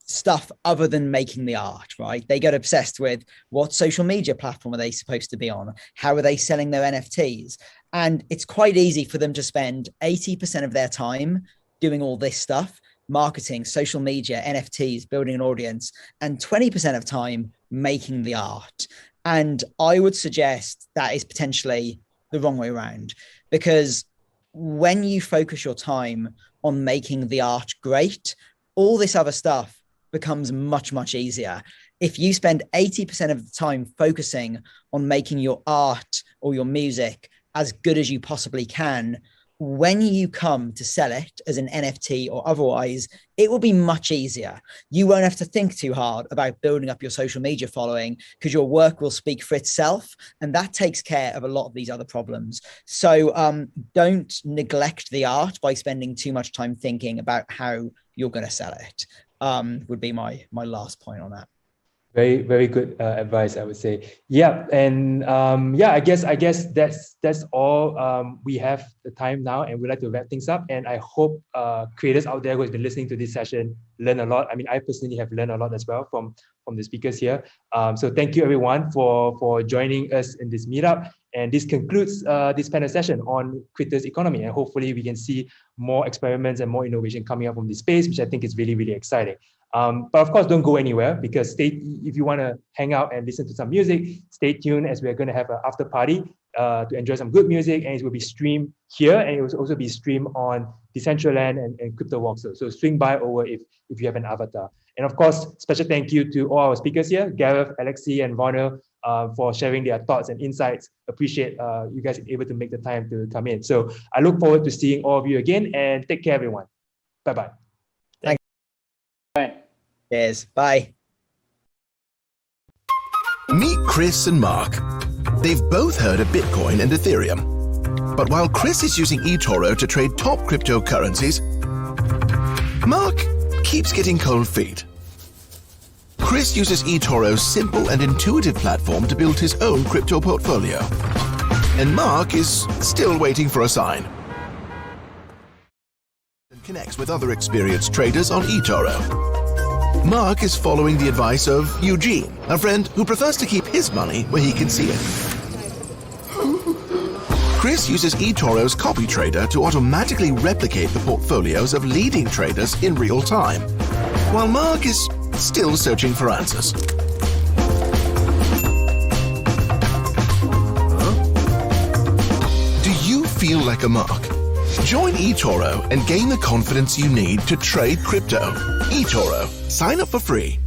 stuff other than making the art, right? They get obsessed with what social media platform are they supposed to be on? How are they selling their NFTs? And it's quite easy for them to spend 80% of their time doing all this stuff, marketing, social media, NFTs, building an audience, and 20% of time making the art. And I would suggest that is potentially the wrong way around, because when you focus your time on making the art great, all this other stuff becomes much, much easier. If you spend 80% of the time focusing on making your art or your music as good as you possibly can, when you come to sell it as an NFT or otherwise, it will be much easier. You won't have to think too hard about building up your social media following because your work will speak for itself. And that takes care of a lot of these other problems. So don't neglect the art by spending too much time thinking about how you're going to sell it, would be my last point on that. Very, very good advice, I would say. Yeah, and I guess that's all we have the time now, and we'd like to wrap things up. And I hope creators out there who has been listening to this session learn a lot. I mean, I personally have learned a lot as well from the speakers here. So thank you everyone for joining us in this meetup. And this concludes this panel session on crypto's economy. And hopefully we can see more experiments and more innovation coming up from this space, which I think is really, really exciting. But of course, don't go anywhere, because if you want to hang out and listen to some music, stay tuned, as we're going to have an after party to enjoy some good music, and it will be streamed here, and it will also be streamed on Decentraland and CryptoVoxel. So swing by over if you have an avatar. And of course, special thank you to all our speakers here, Gareth, Alexei, and Roneil, for sharing their thoughts and insights. Appreciate you guys able to make the time to come in. So I look forward to seeing all of you again, and take care, everyone. Bye-bye. Bye. Cheers. Bye. Meet Chris and Mark. They've both heard of Bitcoin and Ethereum. But while Chris is using eToro to trade top cryptocurrencies, Mark keeps getting cold feet. Chris uses eToro's simple and intuitive platform to build his own crypto portfolio. And Mark is still waiting for a sign. And connects with other experienced traders on eToro. Mark is following the advice of Eugene, a friend who prefers to keep his money where he can see it. Chris uses eToro's copy trader to automatically replicate the portfolios of leading traders in real time, while Mark is still searching for answers. Do you feel like a Mark? Join eToro and gain the confidence you need to trade crypto. eToro. Sign up for free.